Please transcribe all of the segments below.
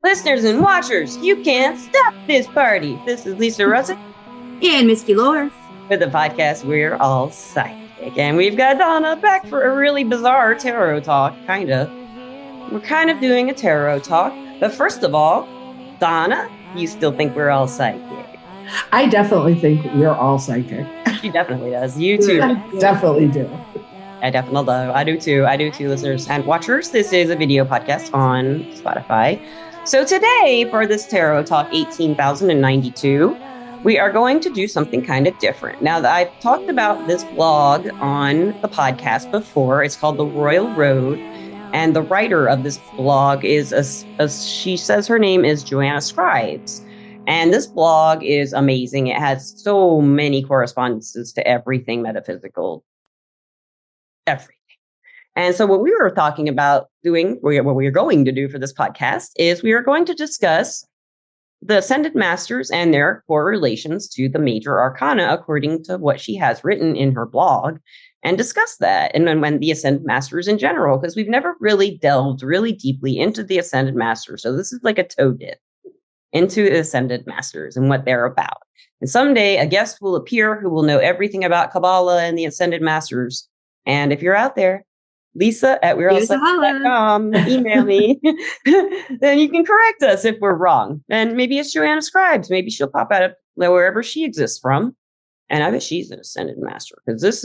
Listeners and watchers, you can't stop this party. This is Lisa Russick and Misty Lore. For the podcast, we're all psychic. And we've got Donna back for a really bizarre tarot talk, kinda. We're kind of doing a tarot talk. But first of all, Donna, you still think we're all psychic? I definitely think we're all psychic. She definitely does. You too. I definitely do. I definitely do. I do too. I do too, listeners and watchers. This is a video podcast on Spotify. So today, for this Tarot Talk 18,092, we are going to do something kind of different. Now, that I've talked about this blog on the podcast before. It's called The Royal Road. And the writer of this blog is, she says her name is Joanna Scribes. And this blog is amazing. It has so many correspondences to everything metaphysical. Everything. And so what we were talking about doing, what we are going to do for this podcast is we are going to discuss the Ascended Masters and their correlations to the major arcana according to what she has written in her blog, and discuss that. And then when the Ascended Masters in general, because we've never really delved really deeply into the Ascended Masters. So this is like a toe dip into the Ascended Masters and what they're about. And someday a guest will appear who will know everything about Kabbalah and the Ascended Masters. And if you're out there, Lisa at we'reallpsychic.com, email me. Then you can correct us if we're wrong. And maybe it's Joanna Scribes. Maybe she'll pop out of wherever she exists from. And I bet she's an Ascended Master, because this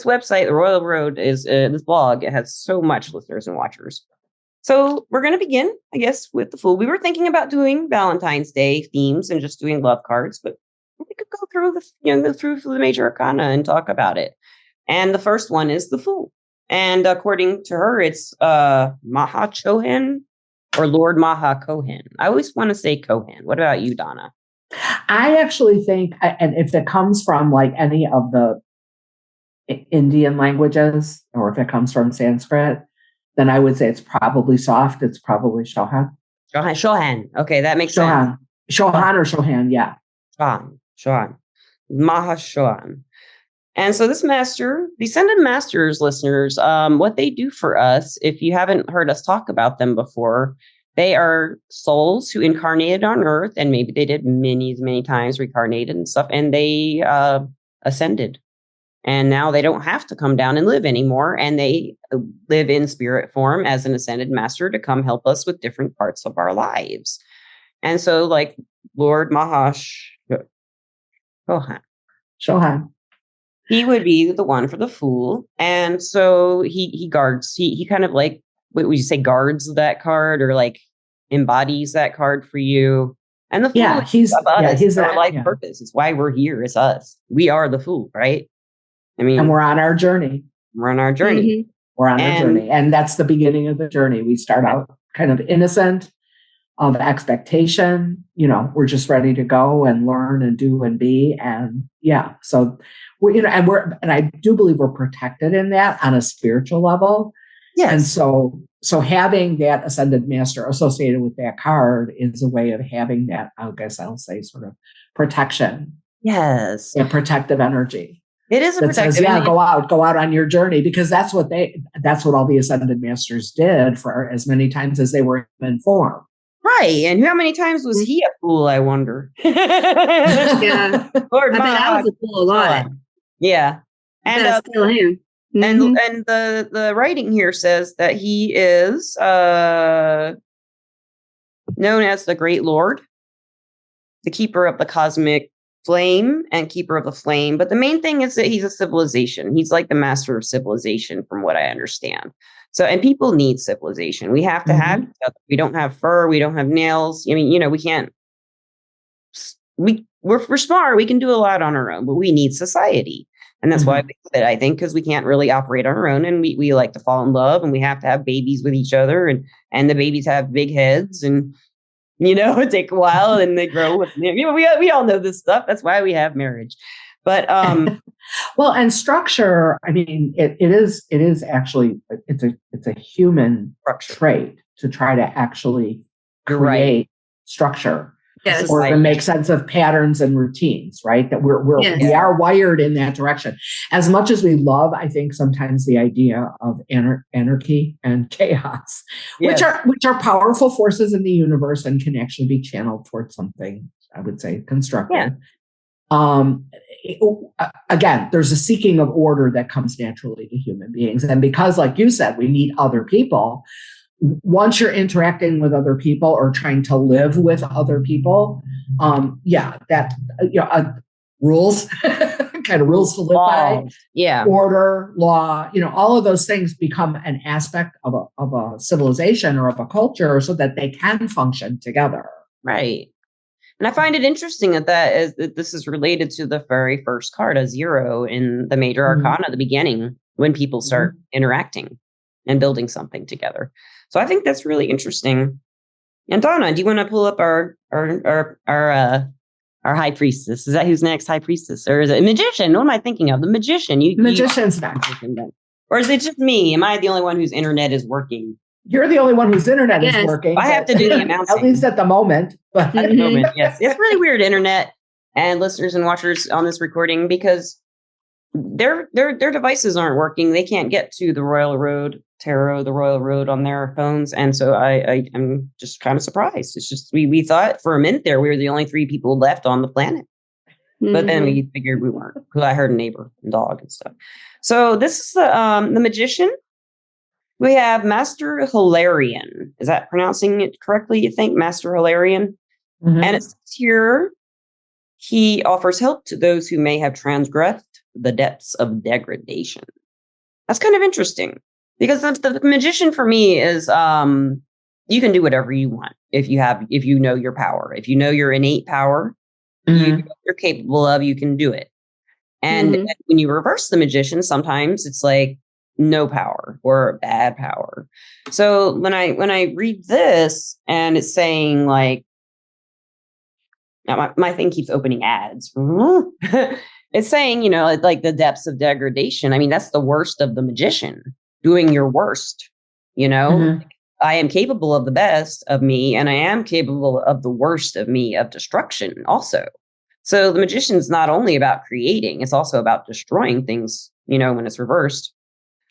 website, The Royal Road, is this blog. It has so much listeners and watchers. So we're going to begin, I guess, with the Fool. We were thinking about doing Valentine's Day themes and just doing love cards, but we could go through the major arcana and talk about it. And the first one is the Fool. And according to her, it's Maha Chohan or Lord Maha Kohan. I always want to say Kohan. What about you, Donna? I actually think, and if it comes from like any of the Indian languages, or if it comes from Sanskrit, then I would say it's probably soft. It's probably Shohan. Shohan. Okay, that makes sense. Shohan or Shohan, yeah. Shohan. Maha Shohan. And so this master, the Ascended Masters, listeners, what they do for us, if you haven't heard us talk about them before, they are souls who incarnated on Earth, and maybe they did many times, reincarnated and stuff, and they ascended. And now they don't have to come down and live anymore, and they live in spirit form as an Ascended Master to come help us with different parts of our lives. And so, like Lord Mahash Shohan. He would be the one for the Fool. And so he guards, he kind of like, what would you say, guards that card, or like embodies that card for you. And the Fool he's our life purpose. It's why we're here. It's us. We are the Fool, right? I mean, and we're on our journey. We're on our journey. Mm-hmm. We're on our journey. And that's the beginning of the journey. We start out kind of innocent of expectation. We're just ready to go and learn and do and be. And so we, and I do believe we're protected in that on a spiritual level. Yes. And so having that Ascended Master associated with that card is a way of having that, I guess I'll say, sort of protection. Yes. And protective energy. It is a protective energy. Go out on your journey, because that's what all the Ascended Masters did for as many times as they were in form. Right. And how many times was he a fool, I wonder? Yeah. Lord, I bet I was a fool a lot. Yeah. And still him. Mm-hmm. And the writing here says that he is known as the Great Lord, the keeper of the cosmic flame and keeper of the flame. But the main thing is that he's a civilization. He's like the master of civilization, from what I understand. So, and people need civilization. We have to have each other. We don't have fur. We don't have nails. I mean, we can't. We're smart. We can do a lot on our own, but we need society. And that's why we do it, I think, because we can't really operate on our own, and we like to fall in love, and we have to have babies with each other, and the babies have big heads, and it take a while, and they grow with we all know this stuff. That's why we have marriage. But well, and structure, I mean, it is actually it's a human trait to try to actually create structure. Yes. or to make sense of patterns and routines, right? That we are wired in that direction. As much as we love, I think sometimes the idea of anarchy and chaos, which are powerful forces in the universe and can actually be channeled towards something, I would say, constructive. Again, there's a seeking of order that comes naturally to human beings. And because, like you said, we need other people, once you're interacting with other people or trying to live with other people, rules, kind of rules to live by, order, law, all of those things become an aspect of a civilization or of a culture so that they can function together. Right. And I find it interesting that this is related to the very first card, a 0 in the major arcana at the beginning, when people start interacting and building something together. So I think that's really interesting. And Donna, do you want to pull up our high priestess? Is that who's next? High priestess, or is it a magician? What am I thinking of? The magician. Magician's next. Or is it just me? Am I the only one whose internet is working? You're the only one whose internet is working. I have to do the announcing. At least at the moment. At the moment, yes. It's really weird, internet and listeners and watchers on this recording, because their devices aren't working. They can't get to the Royal Road Tarot, the Royal Road on their phones. And so I am just kind of surprised. It's just, we thought for a minute there we were the only 3 people left on the planet. But then we figured we weren't, because I heard a neighbor and dog and stuff. So this is the magician. We have Master Hilarion. Is that pronouncing it correctly, you think? Master Hilarion? And it says here, he offers help to those who may have transgressed the depths of degradation. That's kind of interesting, because the magician for me is you can do whatever you want if you know your power. If you know your innate power, you're capable of, you can do it. And when you reverse the magician, sometimes it's like no power or bad power. So when I read this and it's saying like, now my thing keeps opening ads. It's saying, like the depths of degradation. I mean, that's the worst of the magician, doing your worst, I am capable of the best of me, and I am capable of the worst of me, of destruction also. So the magician's not only about creating, it's also about destroying things, when it's reversed,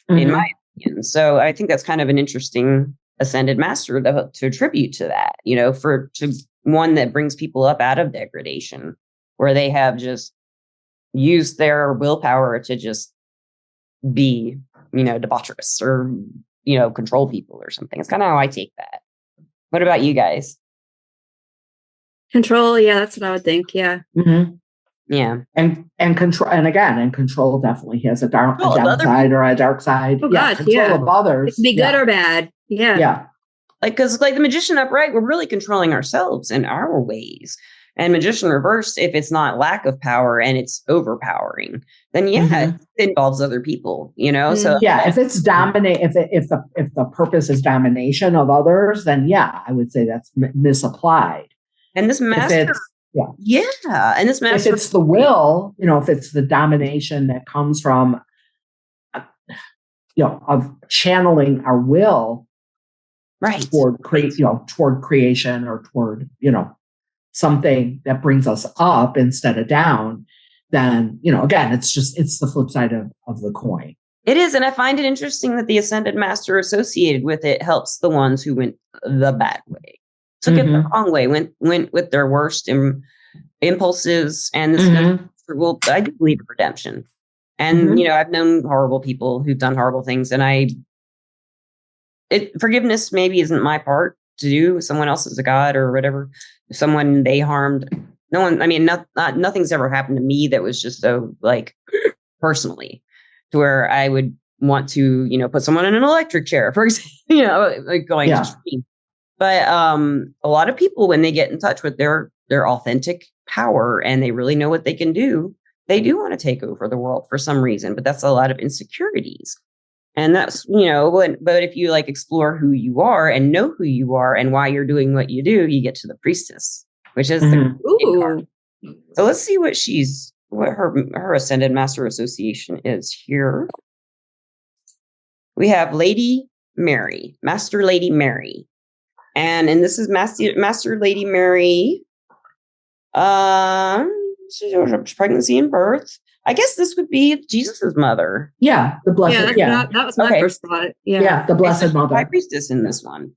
in my opinion. So I think that's kind of an interesting ascended master to attribute to that, to one that brings people up out of degradation, where they have just used their willpower to just be, debaucherous or, control people or something. It's kind of how I take that. What about you guys? Control, yeah, that's what I would think. Yeah. Yeah. And control, and control definitely has a downside or a dark side. Oh, gosh, control of others. It can be good or bad. Yeah. Yeah. Because the magician upright, we're really controlling ourselves in our ways. And magician reversed, if it's not lack of power and it's overpowering, then it involves other people, So if it's dominate, if the purpose is domination of others, then I would say that's misapplied. And this master, and this master, if it's the will, if it's the domination that comes from, of channeling our will, right, toward creation or toward something that brings us up instead of down, then again, it's the flip side of the coin. It is, and I find it interesting that the ascended master associated with it helps the ones who went the bad way, took it the wrong way, went with their worst impulses, and this I do believe in redemption. And I've known horrible people who've done horrible things, and forgiveness maybe isn't my part to do. Someone else is a god or whatever. If someone they harmed, no one. I mean, nothing's ever happened to me that was just so like personally, to where I would want to, put someone in an electric chair, for example, like going extreme. But a lot of people, when they get in touch with their authentic power and they really know what they can do, they do want to take over the world for some reason. But that's a lot of insecurities. And that's, but if you explore who you are and know who you are and why you're doing what you do, you get to the priestess, which is the card. So let's see what her ascended master association is here. We have Lady Mary, Master Lady Mary. And this is Master Lady Mary Pregnancy and birth. I guess this would be Jesus's mother. Yeah, the blessed. Yeah, that was my first thought. Yeah, the blessed mother. High priestess in this one.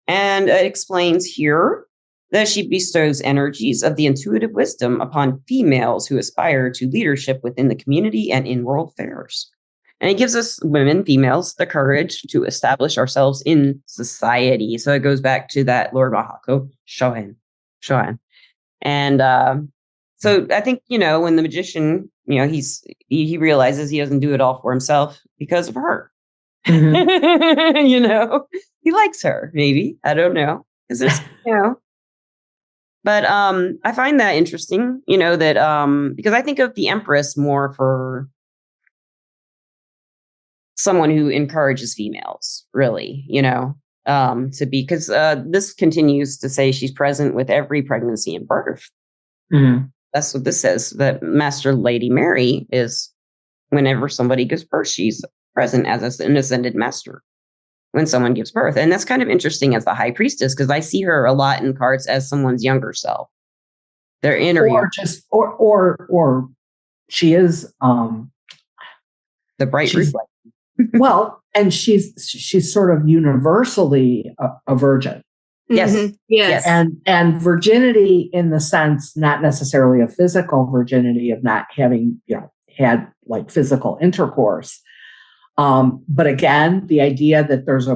And it explains here that she bestows energies of the intuitive wisdom upon females who aspire to leadership within the community and in world affairs. And it gives us women, females, the courage to establish ourselves in society. So it goes back to that Lord Mahako, Shohan. And so I think, when the magician, he realizes he doesn't do it all for himself because of her. Mm-hmm. He likes her, maybe. I don't know. Because there's, But I find that interesting, that because I think of the Empress more for someone who encourages females, really, to be, because this continues to say she's present with every pregnancy and birth. Mm-hmm. That's what this says, that Master Lady Mary is, whenever somebody gives birth, she's present as an ascended master when someone gives birth. And that's kind of interesting as the high priestess, because I see her a lot in cards as someone's younger self. Their inner, or she is the bright reflection. Well, and she's sort of universally a virgin. Yes. Mm-hmm. Yes. And virginity in the sense, not necessarily a physical virginity of not having, had like physical intercourse. But again, the idea that there's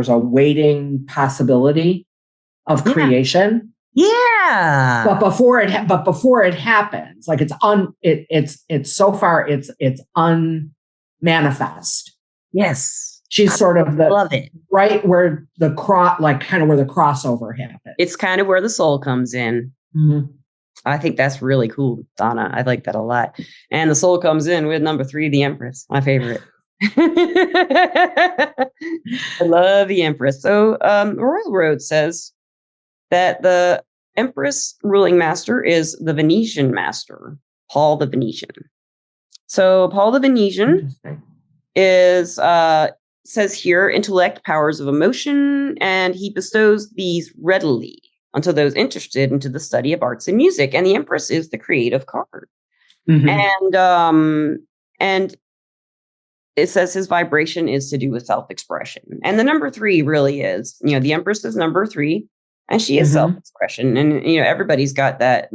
a waiting possibility of creation. Yeah. But before it happens, like it's so far it's unmanifest. Yes. She's sort of love it. Right where the where the crossover happens. It's kind of where the soul comes in. Mm-hmm. I think that's really cool, Donna. I like that a lot. And the soul comes in with number 3, the Empress, my favorite. I love the Empress. So Royal Road says that the Empress ruling master is the Venetian master, Paul the Venetian. So Paul the Venetian is says here intellect, powers of emotion, and he bestows these readily unto those interested into the study of arts and music. And the Empress is the creative card. Mm-hmm. And it says his vibration is to do with self-expression. And the number 3 really is, the Empress is number 3, and she is mm-hmm. self-expression. And, everybody's got that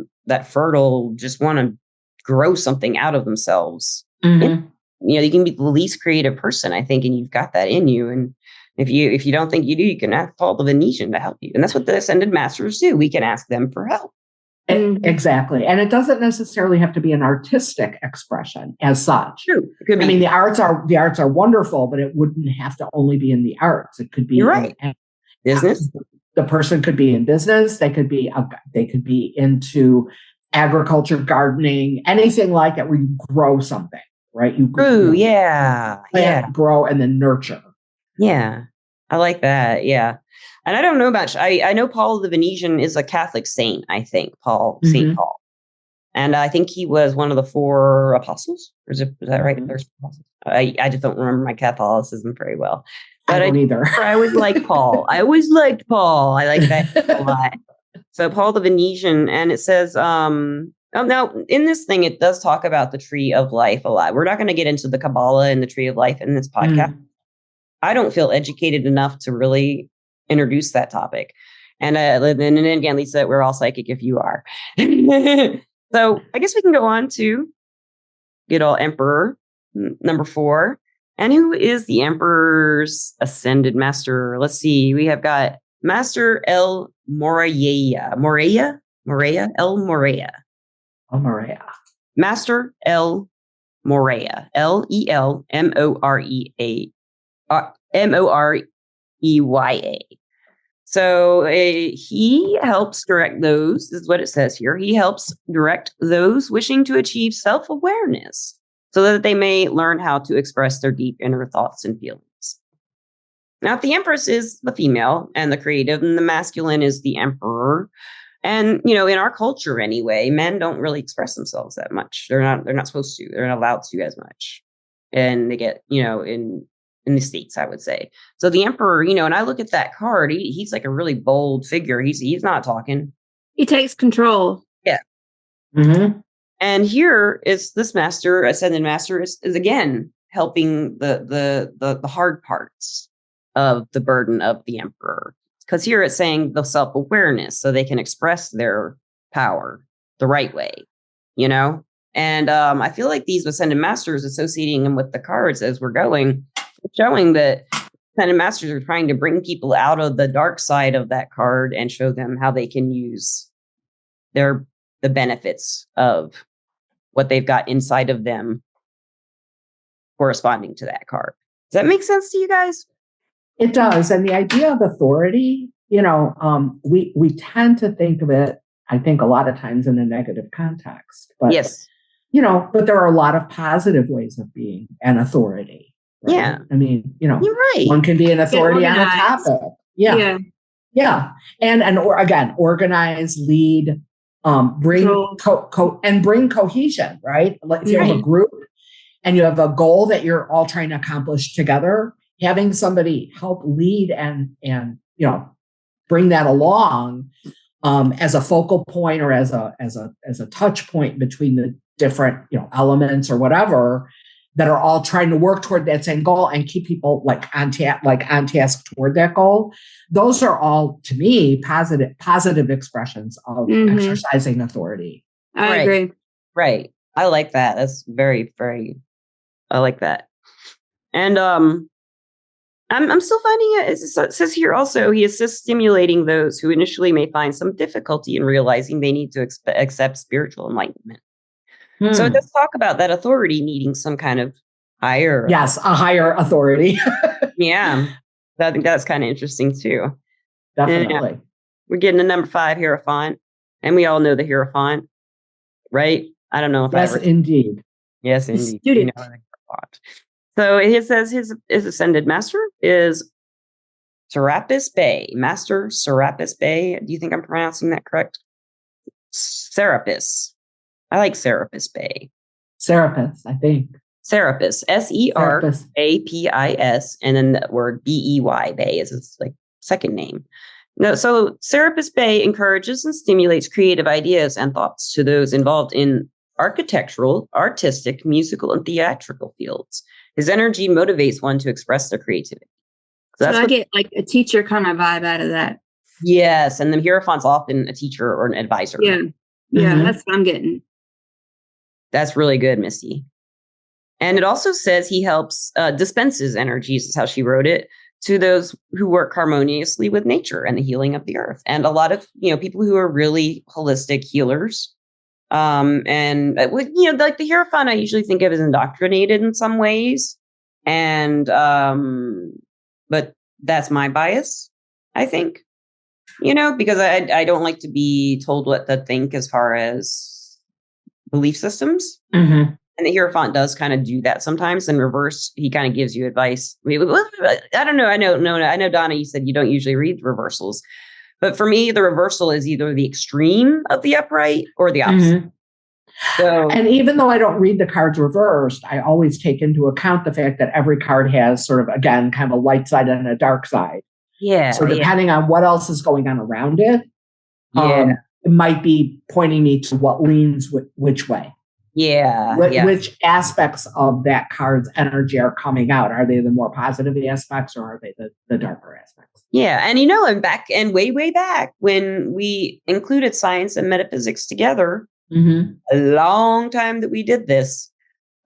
fertile, just want to grow something out of themselves. Mm-hmm. You can be the least creative person, I think, and you've got that in you. And if you don't think you do, you can ask Paul the Venetian to help you. And that's what the Ascended Masters do. We can ask them for help. Exactly. And it doesn't necessarily have to be an artistic expression as such. True. It could be. I mean, the arts are wonderful, but it wouldn't have to only be in the arts. It could be right. Business. The person could be in business. They could be into agriculture, gardening, anything like that, where you grow something, right? Grow and then nurture. Yeah. I like that. Yeah. And I don't know much. I know Paul the Venetian is a Catholic saint, I think, Mm-hmm. Saint Paul. And I think he was one of the 4 apostles. Is that right? Mm-hmm. I just don't remember my Catholicism very well. But I don't either. I always liked Paul. I like that a lot. So Paul the Venetian, and it says, now in this thing, it does talk about the tree of life a lot. We're not going to get into the Kabbalah and the tree of life in this podcast. Mm. I don't feel educated enough to really introduce that topic. And then again, Lisa, we're all psychic if you are. So I guess we can go on to good old Emperor, number 4. And who is the Emperor's ascended master? Let's see. We have got Master El Moraya. El Moraya. Master El Moraya. L-E-L-M-O-R-E-A. So he helps direct those, this is what it says here. He helps direct those wishing to achieve self-awareness so that they may learn how to express their deep inner thoughts and feelings. Now, the Empress is the female and the creative, and the masculine is the Emperor. And, in our culture anyway, men don't really express themselves that much. They're not supposed to. They're not allowed to as much. And they get, in the States, I would say. So the Emperor, and I look at that card, he's like a really bold figure. He's not talking. He takes control. Yeah. Mm-hmm. And here is this master, ascended master, is again helping the hard parts of the burden of the emperor. Because here it's saying the self-awareness so they can express their power the right way, you know? And I feel like these ascended masters, associating them with the cards as we're going, showing that ascended masters are trying to bring people out of the dark side of that card and show them how they can use the benefits of what they've got inside of them corresponding to that card. Does that make sense to you guys? It does. And the idea of authority, we tend to think of it, I think, a lot of times in a negative context. But, yes. But there are a lot of positive ways of being an authority. Right? Yeah. I mean, you're right. One can be an authority on a topic. Yeah. And again, organize, lead, bring bring cohesion, right? If you have a group and you have a goal that you're all trying to accomplish together, having somebody help lead and bring that along as a focal point or as a touch point between the different elements or whatever that are all trying to work toward that same goal and keep people on task toward that goal. Those are all, to me, positive expressions of exercising authority. I agree. Right. I like that. That's very, very, I like that. And I'm still finding it says here also, he assists stimulating those who initially may find some difficulty in realizing they need to accept spiritual enlightenment. So it does talk about that authority needing some kind of higher. Yes, a higher authority. Yeah. I think that's kind of interesting too. Definitely. And we're getting a number 5 Hierophant. And we all know the Hierophant, right? I don't know if Yes, indeed. Yes, indeed. You know the Hierophant. So it says his ascended master is Serapis Bey. Master Serapis Bey. Do you think I'm pronouncing that correct? Serapis. I like Serapis Bey. Serapis, I think. Serapis. Serapis. And then the word Bey. Bey is his second name. No, so Serapis Bey encourages and stimulates creative ideas and thoughts to those involved in architectural, artistic, musical, and theatrical fields. His energy motivates one to express their creativity. So I get a teacher kind of vibe out of that. Yes, and the Hierophant's often a teacher or an advisor. Yeah, that's what I'm getting. That's really good, Misty. And it also says he helps dispenses energies, is how she wrote it, to those who work harmoniously with nature and the healing of the earth. And a lot of people who are really holistic healers. And the Hierophant I usually think of as indoctrinated in some ways. And but that's my bias, I think. Because I don't like to be told what to think as far as belief systems. Mm-hmm. And the Hierophant does kind of do that sometimes. In reverse, he kind of gives you advice. I don't know. I know, Donna, you said you don't usually read reversals. But for me, the reversal is either the extreme of the upright or the opposite. Mm-hmm. So, and even though I don't read the cards reversed, I always take into account the fact that every card has sort of, again, kind of a light side and a dark side. Yeah. So depending on what else is going on around it, it might be pointing me to what leans which way. Yeah. Which aspects of that card's energy are coming out? Are they the more positive aspects or are they the darker aspects? Yeah. And way back when we included science and metaphysics together, a long time that we did this.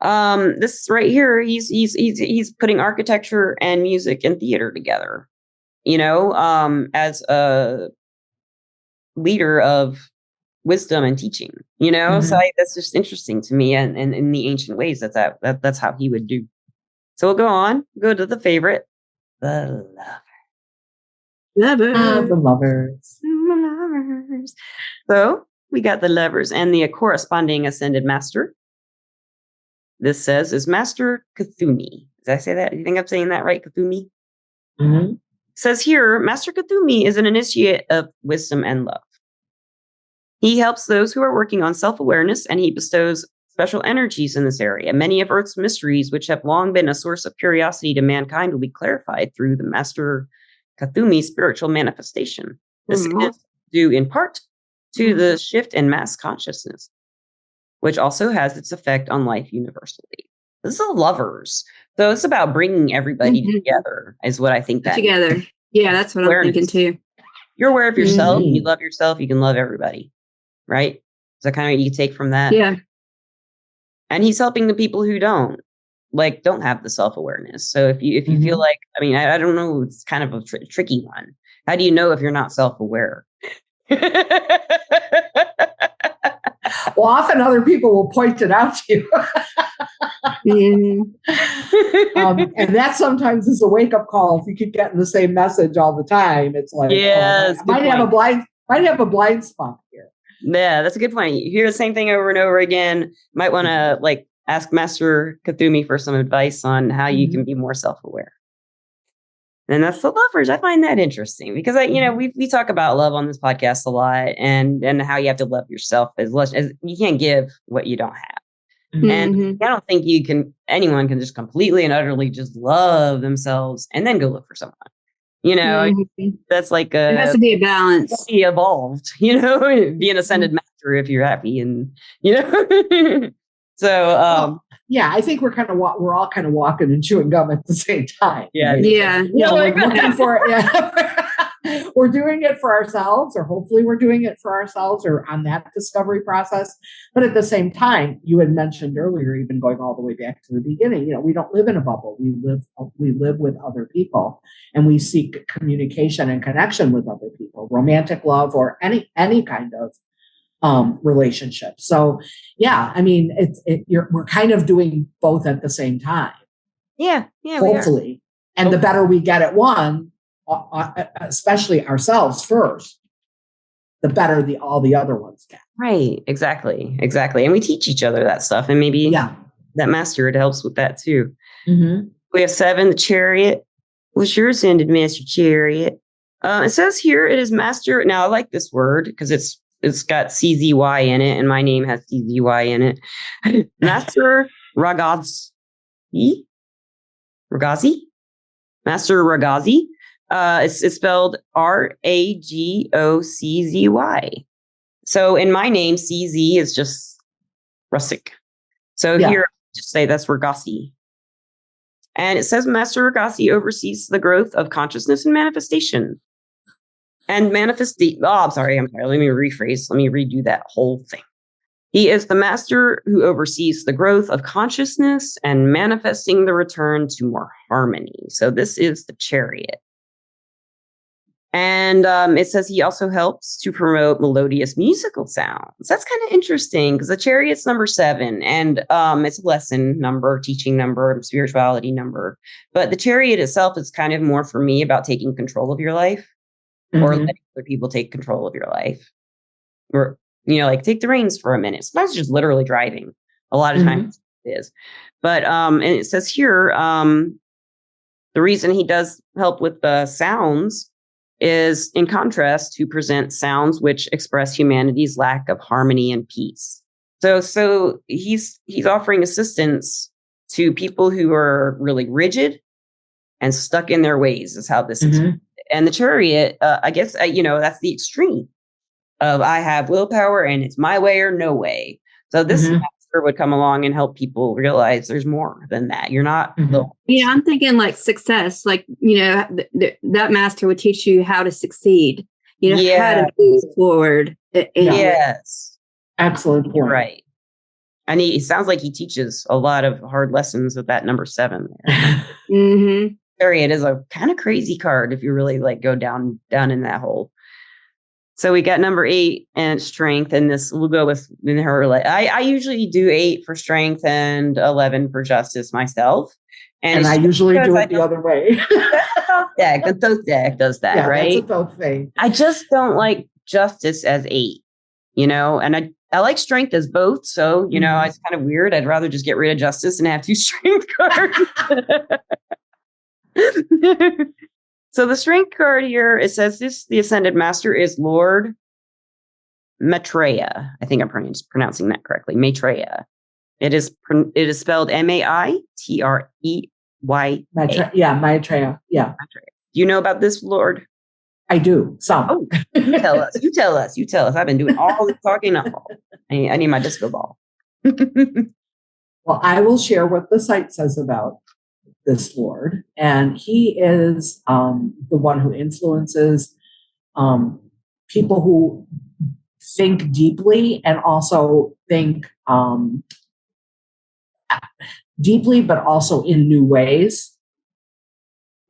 This right here, he's putting architecture and music and theater together, as a leader of wisdom and teaching, so that's just interesting to me. And in the ancient ways, that's how he would do. So we'll go to the favorite, the lovers. So we got the lovers and the corresponding ascended master. This is Master Cthulhu. Did I say that? Do you think I'm saying that right? Cthulhu? Mm-hmm. Says here, Master Cthulhu is an initiate of wisdom and love. He helps those who are working on self-awareness, and he bestows special energies in this area. Many of Earth's mysteries, which have long been a source of curiosity to mankind, will be clarified through the Master Cthulhu's spiritual manifestation. This is due in part to the shift in mass consciousness. which also has its effect on life universally. This is lovers. So it's about bringing everybody together is what I think that together. means. Yeah, that's what I'm thinking too. You're aware of yourself, you love yourself, you can love everybody. Right? Is that kind of what you take from that? Yeah. And he's helping the people who don't have the self-awareness. So if you feel like, I mean, I don't know, it's kind of a tricky one. How do you know if you're not self-aware? Well, often other people will point it out to you. And that sometimes is a wake-up call. If you keep getting the same message all the time, it's like, I might have a blind spot here. Yeah, that's a good point. You hear the same thing over and over again. Might want to ask Master Kathumi for some advice on how you can be more self-aware. And that's the lovers. I find that interesting because we talk about love on this podcast a lot and how you have to love yourself as much as you can't give what you don't have. And I don't think anyone can just completely and utterly just love themselves and then go look for someone. That's like it has to be a balance. Be evolved, be an ascended master if you're happy, and so yeah, I think we're all kind of walking and chewing gum at the same time. Yeah, right? Yeah. We're looking for we're doing it for ourselves, or hopefully we're doing it for ourselves, or on that discovery process. But at the same time, you had mentioned earlier, even going all the way back to the beginning, we don't live in a bubble. We live with other people, and we seek communication and connection with other people, romantic love or any kind of relationship. So yeah, I mean, we're kind of doing both at the same time. Yeah, hopefully. And the better we get at one, especially ourselves first, the better all the other ones get. Right. Exactly. And we teach each other that stuff, and maybe that master, it helps with that too. We have 7, the Chariot. What's your ascended master Chariot? It says here it is master. Now I like this word because it's got CZY in it, and my name has CZY in it. Master Raghazi? Master Raghazi. It's spelled RAGOCZY. So in my name, CZ is just rustic. So here, just say that's Raghazi. And it says Master Raghazi oversees the growth of consciousness and manifestation. And I'm sorry. Let me rephrase. Let me redo that whole thing. He is the master who oversees the growth of consciousness and manifesting the return to more harmony. So this is the Chariot. And it says he also helps to promote melodious musical sounds. That's kind of interesting because the Chariot's number 7, and it's a lesson number, teaching number, spirituality number. But the Chariot itself is kind of more for me about taking control of your life. Or letting other people take control of your life. Or, take the reins for a minute. Sometimes just literally driving. A lot of times it is. But, and it says here, the reason he does help with the sounds is in contrast to present sounds which express humanity's lack of harmony and peace. So he's offering assistance to people who are really rigid and stuck in their ways is how this is. And the Chariot, I guess, that's the extreme of I have willpower and it's my way or no way. So this master would come along and help people realize there's more than that. You're not. I'm thinking like success, that master would teach you how to succeed, how to move forward. Yes. Excellent point. Right. And it sounds like he teaches a lot of hard lessons with that number 7 there. Chariot is a kind of crazy card if you really go down in that hole. So we got number 8 and strength, and this we'll go with in her. I usually do 8 for strength and 11 for justice myself, and I usually do it the other way. The Thoth deck does that, right? That's a Thoth thing. I just don't like justice as 8, and I like strength as both. So it's kind of weird. I'd rather just get rid of justice and have 2 strength cards. So the strength card here, it says the ascended master is Lord Maitreya. I think I'm pronouncing that correctly. Maitreya. It is spelled Maitreya. Maitreya. Yeah. Do you know about this Lord? I do. Some. Oh, you tell us. I've been doing all the talking. I need my disco ball. Well, I will share what the site says about this Lord. And he is the one who influences people who think deeply and also think deeply, but also in new ways,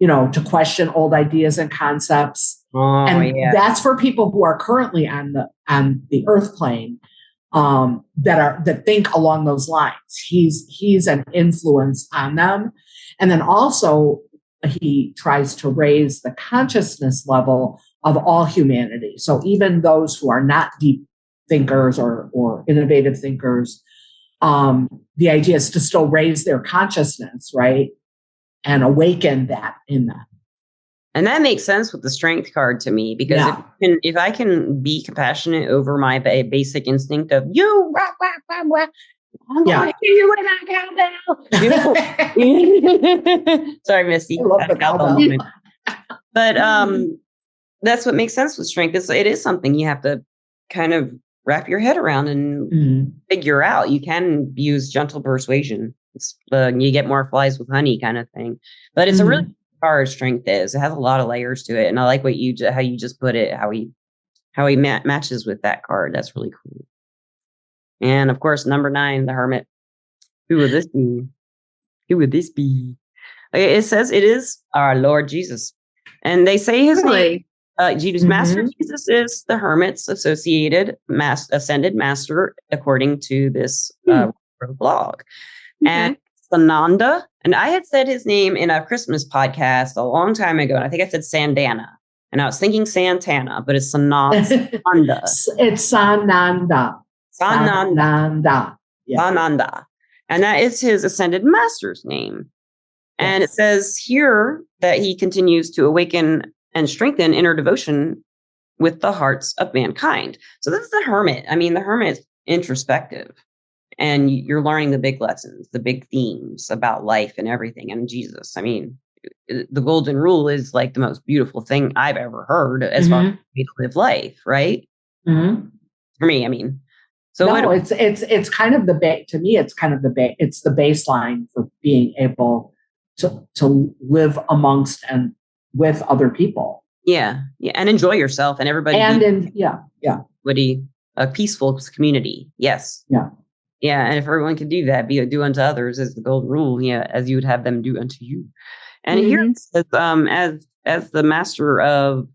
to question old ideas and concepts. That's for people who are currently on the earth plane, that think along those lines. He's an influence on them. And then also he tries to raise the consciousness level of all humanity. So even those who are not deep thinkers or innovative thinkers, the idea is to still raise their consciousness, right? And awaken that in them. And that makes sense with the strength card to me, because if I can be compassionate over my basic instinct of you, rah, rah, rah, rah, I'm going to kill you with my cowbell. Sorry, Misty. I love the cowbell. But that's what makes sense with strength. It is something you have to kind of wrap your head around and figure out. You can use gentle persuasion. It's you get more flies with honey kind of thing. But it's a really card. Strength is. It has a lot of layers to it, and I like how you just put it. How he matches with that card. That's really cool. And of course, number 9, the Hermit. Who would this be? Who would this be? It says it is our Lord Jesus, and they say his name. Jesus, Master Jesus is the Hermit's associated ascended master, according to this blog. And Sananda, and I had said his name in a Christmas podcast a long time ago, and I think I said Sandana, and I was thinking Santana, but it's Sananda. It's Sananda. Sananda. Yeah. Sananda. And that is his ascended master's name. And it says here that he continues to awaken and strengthen inner devotion with the hearts of mankind. So this is the Hermit. I mean, the Hermit is introspective, and you're learning the big lessons, the big themes about life and everything. And Jesus, I mean, the golden rule is like the most beautiful thing I've ever heard as far as way to live life, right? For me, I mean. So no, it's kind of to me, it's kind of it's the baseline for being able to live amongst and with other people. Yeah. And enjoy yourself and everybody. And a peaceful community. Yes. Yeah. Yeah. And if everyone can do that, do unto others is the golden rule. Yeah. As you would have them do unto you. And here it says, as the master of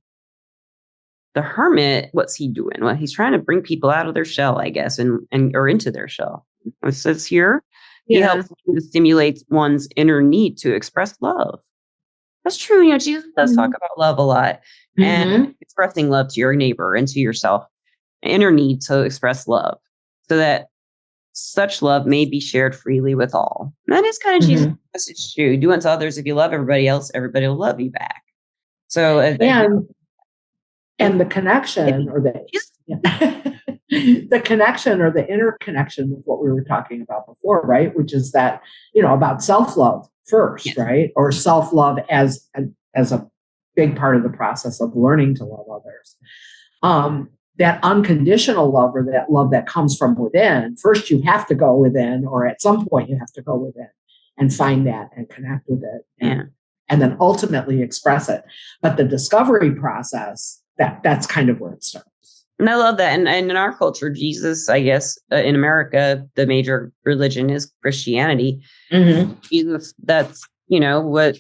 the Hermit, what's he doing? Well, he's trying to bring people out of their shell, I guess, and or into their shell. It says here, he helps to stimulate one's inner need to express love. That's true. Jesus does talk about love a lot, and expressing love to your neighbor and to yourself. Inner need to express love, so that such love may be shared freely with all. And that is kind of Jesus' message too. Do unto others. If you love everybody else, everybody will love you back. So and the connection or the connection or the interconnection with what we were talking about before, right? Which is that, about self-love first, right? Or self-love as a big part of the process of learning to love others. That unconditional love, or that love that comes from within, first you have to go within, or at some point you have to go within and find that and connect with it. And then ultimately express it. But the discovery process, that's kind of where it starts. And I love that. And in our culture, Jesus, I guess, in America, the major religion is Christianity. Jesus, that's, what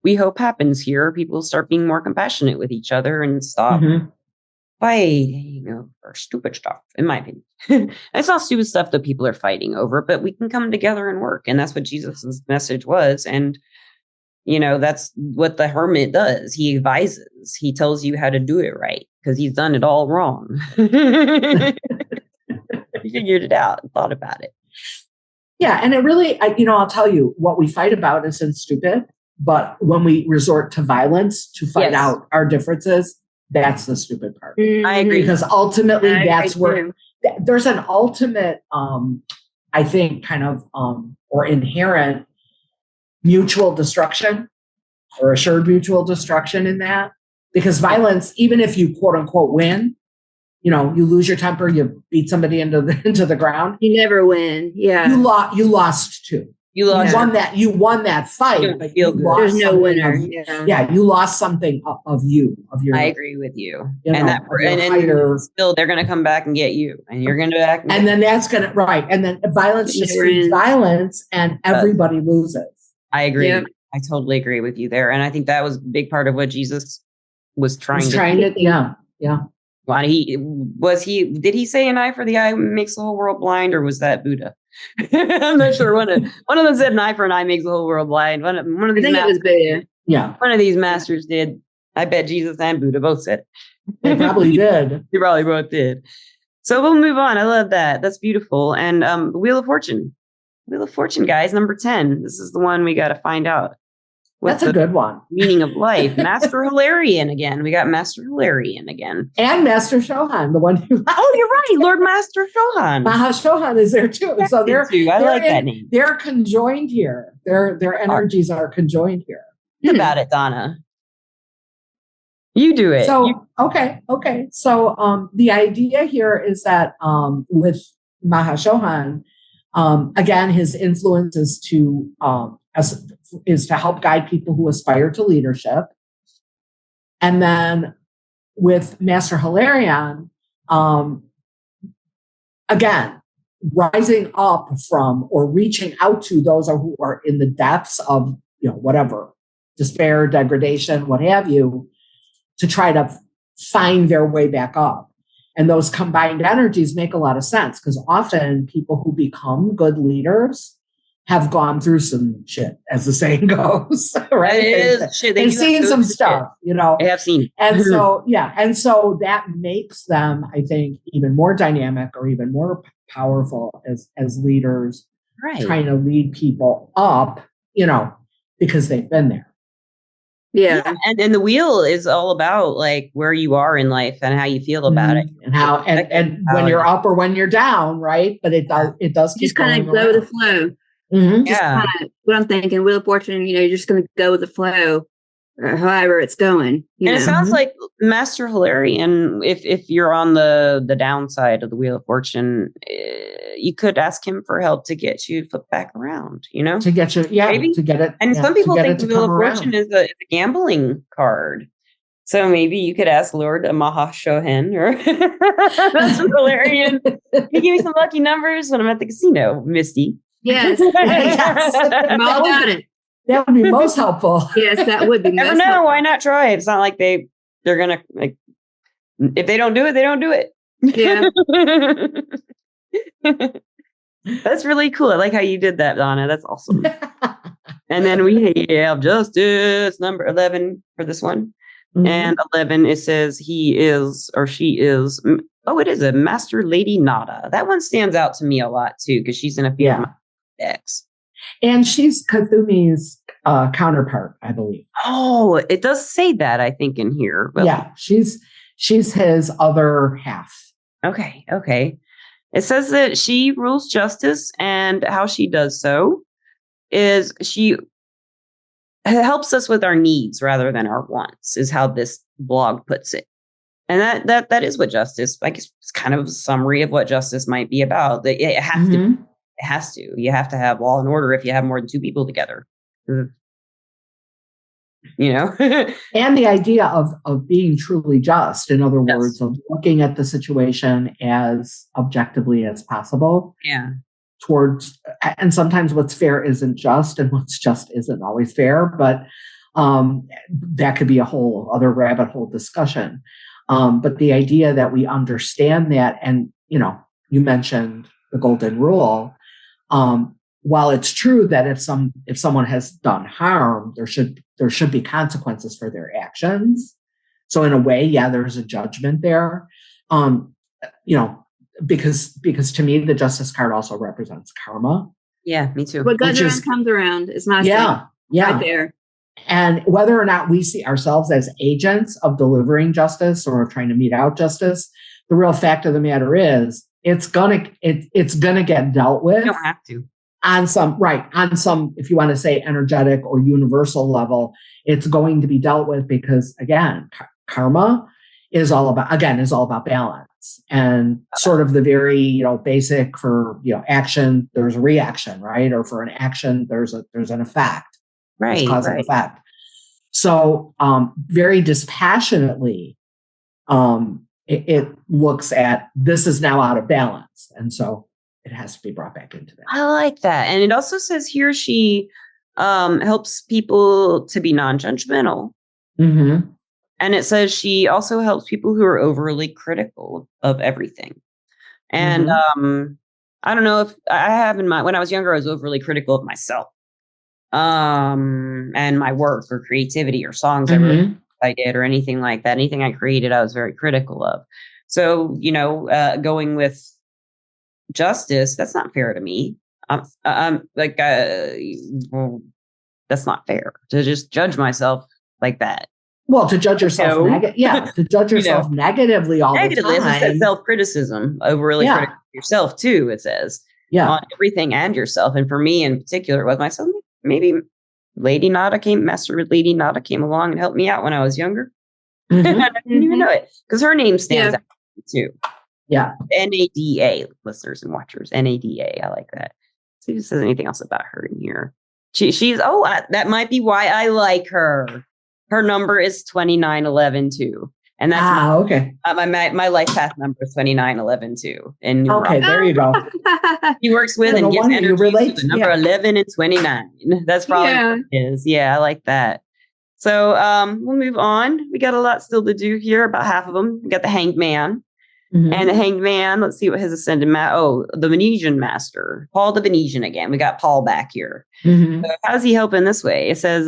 we hope happens here. People start being more compassionate with each other and stop fighting over stupid stuff, in my opinion. It's not stupid stuff that people are fighting over, but we can come together and work. And that's what Jesus's message was. And that's what the Hermit does. He advises. He tells you how to do it right, because he's done it all wrong. He figured it out and thought about it. Yeah. And it really, I'll tell you, what we fight about isn't stupid. But when we resort to violence to fight out our differences, that's the stupid part. I agree. Because ultimately, that's where there's an ultimate, I think, kind of, or inherent mutual destruction or assured mutual destruction in that, because violence, even if you quote unquote win, you lose your temper, you beat somebody into the ground. You never win. Yeah. You lost too. You won that fight, but you lost. There's no winner. You lost something of your. I agree with you. And still, they're going to come back and get you, and you're going to act. And then that's going to right. And then violence just feeds violence, and everybody loses. I agree. Yep. I totally agree with you there, and I think that was a big part of what Jesus was trying to. Yeah. Well, did he say an eye for the eye makes the whole world blind, or was that Buddha? I'm not sure. One of them said an eye for an eye makes the whole world blind. One of these it was Buddha. Yeah. One of these masters did. I bet Jesus and Buddha both said it. They probably did. They probably both did. So we'll move on. I love that. That's beautiful. And Wheel of Fortune. Wheel of Fortune, guys, number 10. This is the one we got to find out. That's a good one. Meaning of life. Master Hilarion again. We got Master Hilarion again. And Master Shohan, the one who... Oh, you're right. Lord Master Shohan. Shohan is there too. So they're like that name. They're conjoined here. Their energies are conjoined here. Think about it, Donna. You do it. So, okay. So the idea here is that with Mahashohan, again, his influence is to help guide people who aspire to leadership. And then with Master Hilarion, again, rising up from or reaching out to those who are in the depths of, whatever, despair, degradation, what have you, to try to find their way back up. And those combined energies make a lot of sense because often people who become good leaders have gone through some shit, as the saying goes, right? They've seen some stuff, They have seen. And so, and so that makes them, I think, even more dynamic or even more powerful as leaders, trying to lead people up, because they've been there. Yeah. And the wheel is all about like where you are in life and how you feel about it. And how, and when you're up or when you're down, right? But it does keep just kind of go with the flow. Mm-hmm. Yeah. What I'm thinking, Wheel of Fortune, you're just going to go with the flow, or however it's going. And it sounds like Master Hilarion, if you're on the downside of the Wheel of Fortune, you could ask him for help to get you flipped back around, To get you, maybe? To get it. And some people think the Wheel of Fortune is a gambling card. So maybe you could ask Lord Mahashohan or Master Hilarion, can you give me some lucky numbers when I'm at the casino, Misty? Yes. I'm all about it. That would be most helpful. Yes, that would be. Never know. Helpful. Why not try it? It's not like they're gonna like. If they don't do it, they don't do it. Yeah. That's really cool. I like how you did that, Donna. That's awesome. And then we have Justice number 11 for this one, and 11 it says he is or she is. Oh, it is a Master Lady Nada. That one stands out to me a lot too because she's in a few of my decks. And she's Kathumi's counterpart, I believe. Oh, it does say that, I think, in here. Well, yeah, she's his other half. Okay. It says that she rules justice, and how she does so is she helps us with our needs rather than our wants, is how this blog puts it. And that is what justice, I guess, it's kind of a summary of what justice might be about. It has to. It has to. You have to have law and order if you have more than two people together. And the idea of being truly just, in other words, of looking at the situation as objectively as possible. Yeah. And sometimes what's fair isn't just, and what's just isn't always fair, but that could be a whole other rabbit hole discussion. But the idea that we understand that, and, you mentioned the golden rule, while it's true that if someone has done harm, there should be consequences for their actions. So in a way, there's a judgment there. Because to me, the justice card also represents karma. Yeah, me too. What goes around comes around is my right there. And whether or not we see ourselves as agents of delivering justice or trying to mete out justice, the real fact of the matter is it's gonna get dealt with. You don't have to. On some, if you want to say energetic or universal level, it's going to be dealt with because, again, karma is all about balance, and sort of the very, basic for, action, there's a reaction, right? Or for an action, there's an effect. There's cause and effect. So, very dispassionately, it looks at, this is now out of balance. And so it has to be brought back into that. I like that. And it also says here she helps people to be non-judgmental. Mm-hmm. And it says she also helps people who are overly critical of everything. And I don't know if I have in mind, when I was younger, I was overly critical of myself and my work or creativity or songs I did or anything like that. Anything I created, I was very critical of. So, going with justice, that's not fair to me. I'm like, well, that's not fair to just judge myself like that. Well, to judge yourself, to judge yourself negatively all the time. It says self-criticism, overly critical of yourself too. It says on everything and yourself. And for me in particular, with myself, maybe Master Lady Nada came along and helped me out when I was younger. I didn't even know it because her name stands out too. Yeah, NADA, listeners and watchers. NADA, I like that. See if it says anything else about her in here. She's that might be why I like her. Her number is 2911 too. And that's my life path number is 2911 too. And there you go. He works with and gives energy to the number 11 and 29. That's probably what it is. Yeah, I like that. So we'll move on. We got a lot still to do here. About half of them. We got the Hanged Man. And the Hanged Man, let's see what his ascended the Venetian master, Paul the Venetian again. We got Paul back here. So how's he helping this way? It says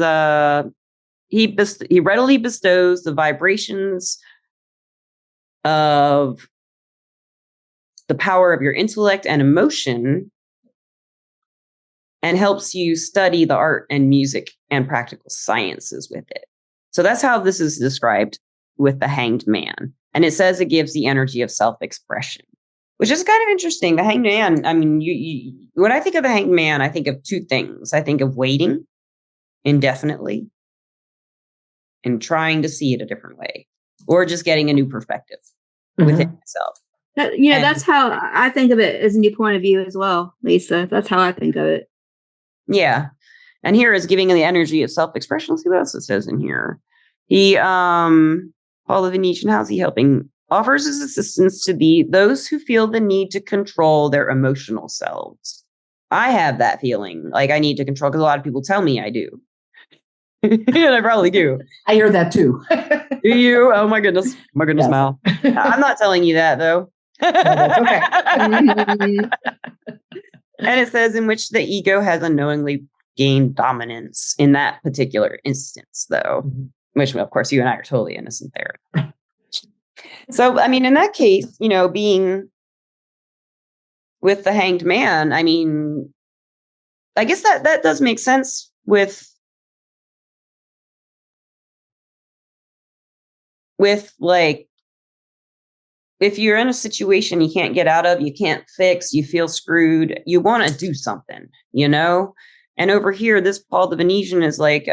he readily bestows the vibrations of the power of your intellect and emotion and helps you study the art and music and practical sciences with it. So that's how this is described with the Hanged Man. And it says it gives the energy of self-expression, which is kind of interesting. The Hanged Man, I mean, when I think of the Hanged Man, I think of two things. I think of waiting indefinitely and trying to see it a different way, or just getting a new perspective within myself. That's how I think of it, as a new point of view as well, Lisa. That's how I think of it. Yeah. And here is giving the energy of self-expression. Let's see what else it says in here. He, Paul the Venetian, how's he helping? Offers his assistance to those who feel the need to control their emotional selves. I have that feeling like I need to control because a lot of people tell me I do. And I probably do. I hear that too. Do you? Oh my goodness. Yes. Mal. I'm not telling you that though. No, that's okay. And it says in which the ego has unknowingly gained dominance in that particular instance though. Which, of course, you and I are totally innocent there. So, I mean, in that case, being with the Hanged Man, I mean, I guess that does make sense with like, if you're in a situation you can't get out of, you can't fix, you feel screwed, you want to do something, And over here, this Paul the Venetian is like,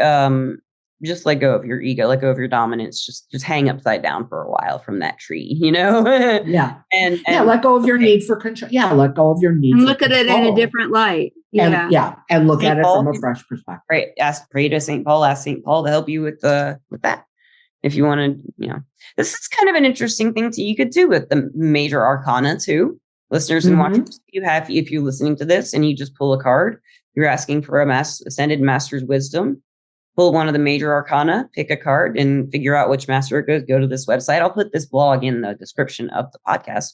just let go of your ego, let go of your dominance, just hang upside down for a while from that tree, Yeah. And let go of your need for control. Yeah. Let go of your need. And look at it in a different light. Yeah. And look at it from a fresh perspective. Right. Pray to St. Paul, ask St. Paul to help you with that. If you want to, this is kind of an interesting thing you could do with the major arcana too. Listeners and watchers, if you're listening to this and you just pull a card, you're asking for ascended master's wisdom. Pull one of the major arcana, pick a card, and figure out which master it goes. Go to this website. I'll put this blog in the description of the podcast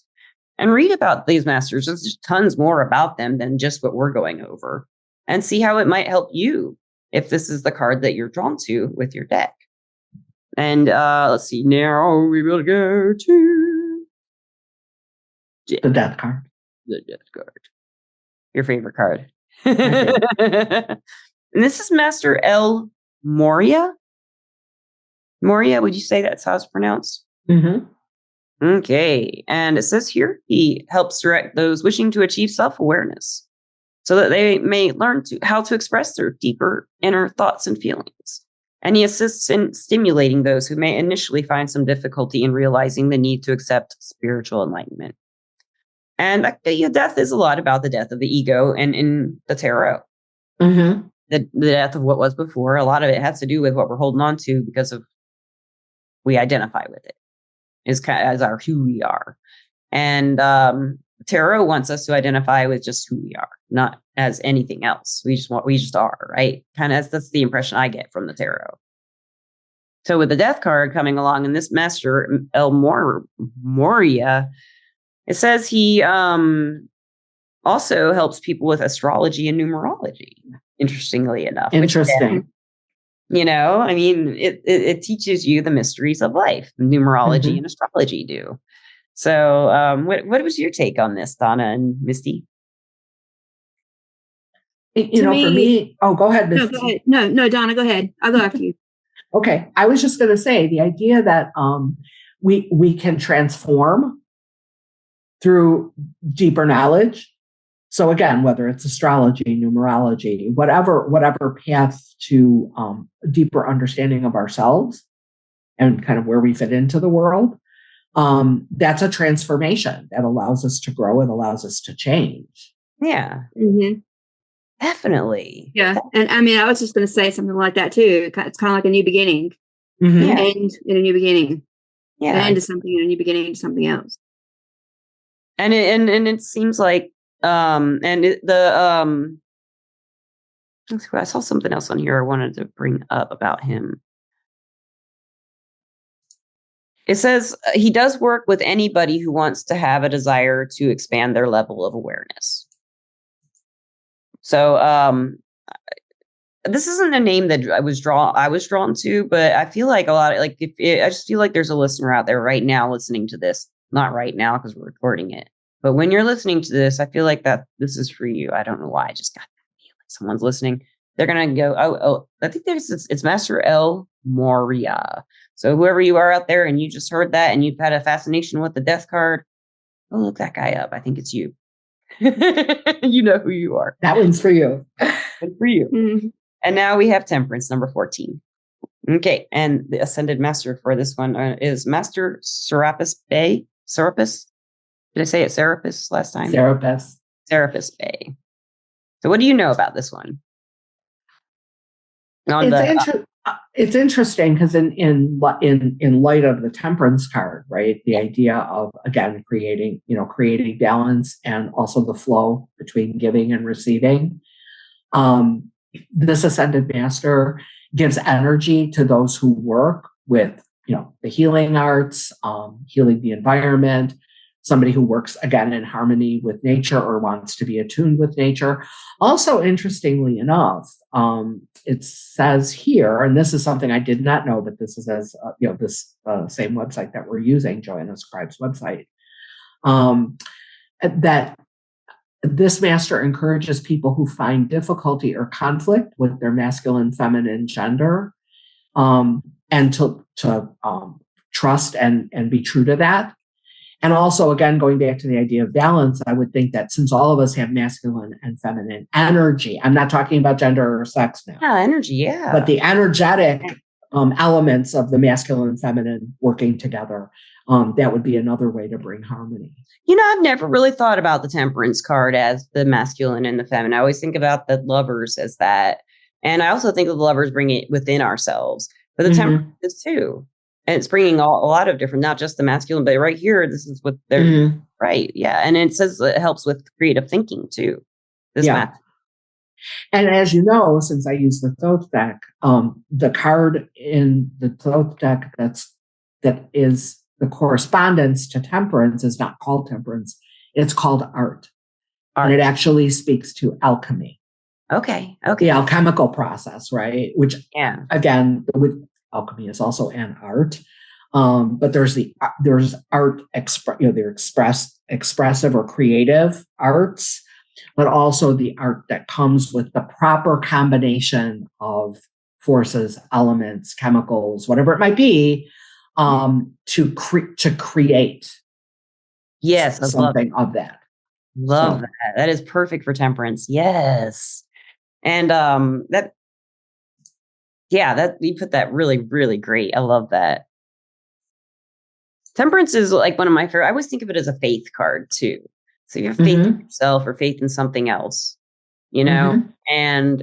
and read about these masters. There's just tons more about them than just what we're going over, and see how it might help you if this is the card that you're drawn to with your deck. And let's see. Now we will go to the death card. The death card. Your favorite card. And this is Master L. Moria? Moria, would you say that's how it's pronounced? Okay. And it says here, he helps direct those wishing to achieve self-awareness so that they may learn how to express their deeper inner thoughts and feelings. And he assists in stimulating those who may initially find some difficulty in realizing the need to accept spiritual enlightenment. And death is a lot about the death of the ego, and in the tarot, Mm-hmm. the death of what was before. A lot of it has to do with what we're holding on to because of we identify with it is kind of as our who we are. And tarot wants us to identify with just who we are, not as anything else. We just are, right? Kind of that's the impression I get from the tarot. So with the death card coming along, and this master El Moria, it says he also helps people with astrology and numerology. Interestingly enough, Interesting. Which, I mean, it teaches you the mysteries of life. Numerology and astrology do. So, what was your take on this, Donna and Misty? For me, oh, go ahead, Misty. No, go ahead. No, Donna, go ahead. I'll go after you. Okay, I was just going to say the idea that we can transform through deeper knowledge. So again, whether it's astrology, numerology, whatever path to deeper understanding of ourselves and kind of where we fit into the world, that's a transformation that allows us to grow and allows us to change. Yeah, definitely. Yeah, and I mean, I was just going to say something like that too. It's kind of like a new beginning, end in a new beginning. An end to something and a new beginning to something else. And it seems like I saw something else on here I wanted to bring up about him. It says he does work with anybody who wants to have a desire to expand their level of awareness. So this isn't a name that I was drawn to, but I feel like I just feel like there's a listener out there right now listening to this. Not right now because we're recording it, but when you're listening to this, I feel like that this is for you. I don't know why. I just got that feeling someone's listening. They're gonna go, oh, I think it's Master El Moria. So whoever you are out there and you just heard that and you've had a fascination with the death card, go look that guy up. I think it's you. You know who you are. That one's for you. Good for you. Mm-hmm. And now we have Temperance, number 14. Okay, and the Ascended Master for this one is Master Serapis Bey. Serapis? Did I say it Serapis last time? Serapis Bey. So what do you know about this one? It's interesting because in light of the Temperance card, right? The idea of, again, creating balance and also the flow between giving and receiving. This Ascended Master gives energy to those who work with, the healing arts, healing the environment, somebody who works, again, in harmony with nature or wants to be attuned with nature. Also, interestingly enough, it says here, and this is something I did not know, but this is as, this same website that we're using, Joanna Scribes' website, that this master encourages people who find difficulty or conflict with their masculine, feminine gender, and to trust and be true to that. And also, again, going back to the idea of balance, I would think that since all of us have masculine and feminine energy, I'm not talking about gender or sex now. Yeah, energy, yeah. But the energetic elements of the masculine and feminine working together, that would be another way to bring harmony. I've never really thought about the Temperance card as the masculine and the feminine. I always think about the Lovers as that. And I also think of the Lovers bring it within ourselves. But the Temperance is too. And it's bringing a lot of different, not just the masculine, but right here, this is what they're, right. Yeah. And it says it helps with creative thinking too. And as you know, since I use the Thoth deck, the card in the Thoth deck that is the correspondence to Temperance is not called Temperance. It's called art. And it actually speaks to alchemy. Okay. The alchemical process, right? Which, again, with alchemy is also an art. But there's art, they're expressive or creative arts, but also the art that comes with the proper combination of forces, elements, chemicals, whatever it might be, to create. Yes, something of that. Love that. That is perfect for Temperance. Yes. And that Yeah, that you put that really, really great. I love that. Temperance is like one of my favorite. I always think of it as a faith card too. So you have faith in yourself or faith in something else, you know, and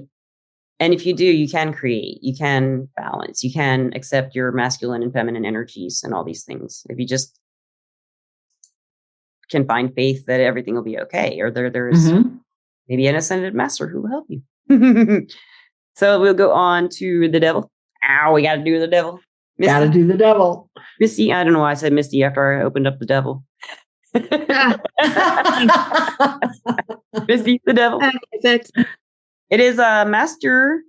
if you do, you can create, you can balance, you can accept your masculine and feminine energies and all these things. If you just can find faith that everything will be okay, or there's maybe an ascended master who will help you. So we'll go on to the devil. Ow, we got to do the devil. Misty. Gotta do the devil. Misty, I don't know why I said Misty after I opened up the devil. Misty, the devil. It is Master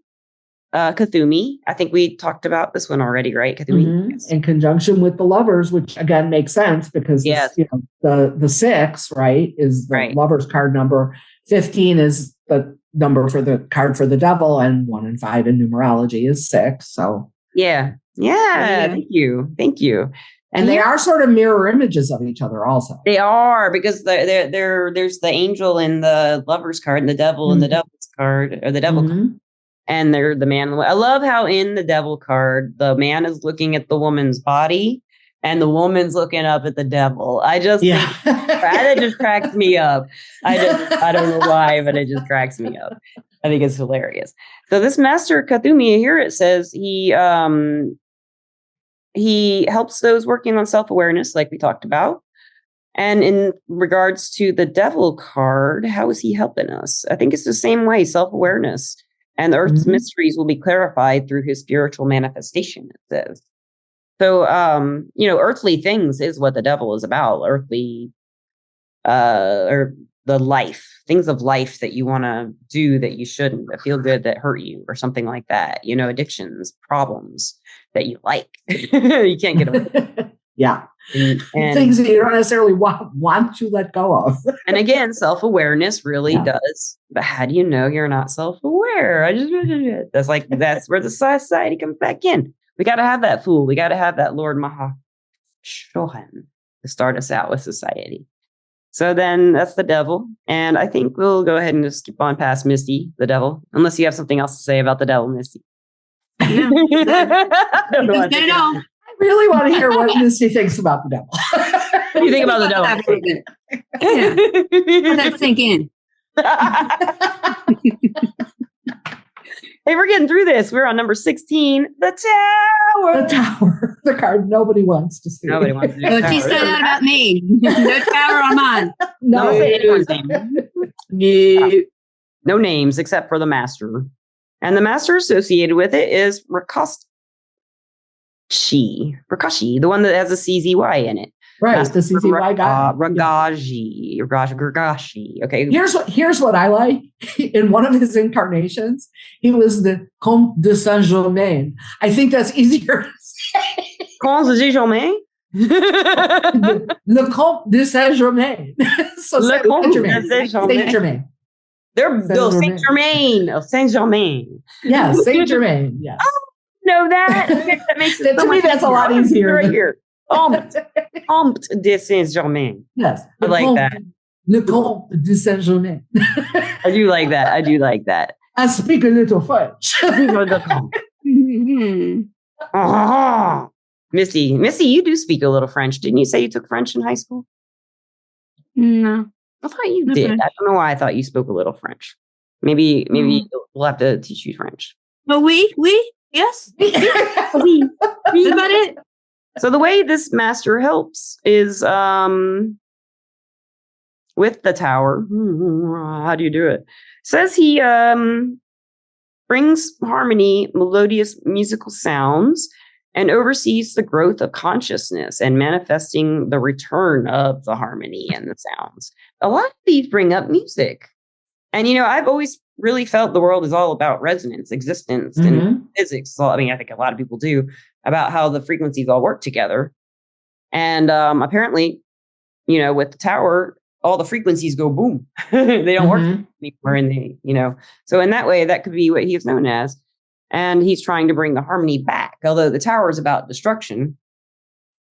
Cthulhu. I think we talked about this one already, right? Cthulhu. Yes. In conjunction with the lovers, which again makes sense because this, the 6, right, is the lover's card number. 15 is the number for the card for the devil, and 1 and 5 in numerology is 6. So yeah. Thank you. And they are sort of mirror images of each other also. They are, because there's the angel in the lover's card and the devil in the devil's card, or the devil card. And they're the man. I love how in the devil card, the man is looking at the woman's body and the woman's looking up at the devil. I just think that just cracks me up. I don't know why, but it just cracks me up. I think it's hilarious. So this Master Cthulhu here, it says he helps those working on self-awareness, like we talked about. And in regards to the devil card, how is he helping us? I think it's the same way, self-awareness. And the earth's mysteries will be clarified through his spiritual manifestation, it says. So, earthly things is what the devil is about. Earthly, or the life, things of life that you want to do that you shouldn't, that feel good, that hurt you, or something like that. Addictions, problems that you like. You can't get away. Yeah. And things that you don't necessarily want to let go of. And again, self-awareness really does. But how do you know you're not self-aware? That's where the society comes back in. We got to have that fool. We got to have that Lord Maha Shohan to start us out with society. So then that's the devil. And I think we'll go ahead and just skip on past Misty, the devil, unless you have something else to say about the devil, Misty. I really want to hear what Misty thinks about the devil. What do you think about the devil? Let that sink in. Hey, we're getting through this. We're on number 16, the tower. The tower. The card nobody wants to see. Nobody wants to see. Don't you say that about me. No tower on mine. No. Don't say anyone's name. No names except for the master. And the master associated with it is Rakashi, the one that has a CZY in it. Right, the CZY guy. Ragashi. Okay. Here's what I like. In one of his incarnations, he was the Comte de Saint-Germain. I think that's easier to say. Comte de Saint-Germain? Le Comte de Saint-Germain. So Le Comte de Saint-Germain. They're Saint-Germain. Saint-Germain. Yeah, Saint-Germain. Yes. Oh, know that? That makes it to me, that's a lot easier. Right here. Comte de Saint-Germain. Yes. I like that. Le Comte de Saint-Germain. I do like that. I speak a little French. Misty, you do speak a little French. Didn't you say you took French in high school? No. I thought you did. I don't know why I thought you spoke a little French. Maybe we'll have to teach you French. Oh, oui, yes. Oui. That's about it. So the way this master helps is with the tower. How do you do it? Says he brings harmony, melodious musical sounds, and oversees the growth of consciousness and manifesting the return of the harmony and the sounds. A lot of these bring up music. And, I've always really felt the world is all about resonance, existence, and physics. So, I think a lot of people do, about how the frequencies all work together. And apparently, with the tower, all the frequencies go boom. They don't work anymore. And so in that way, that could be what he is known as. And he's trying to bring the harmony back. Although the tower is about destruction,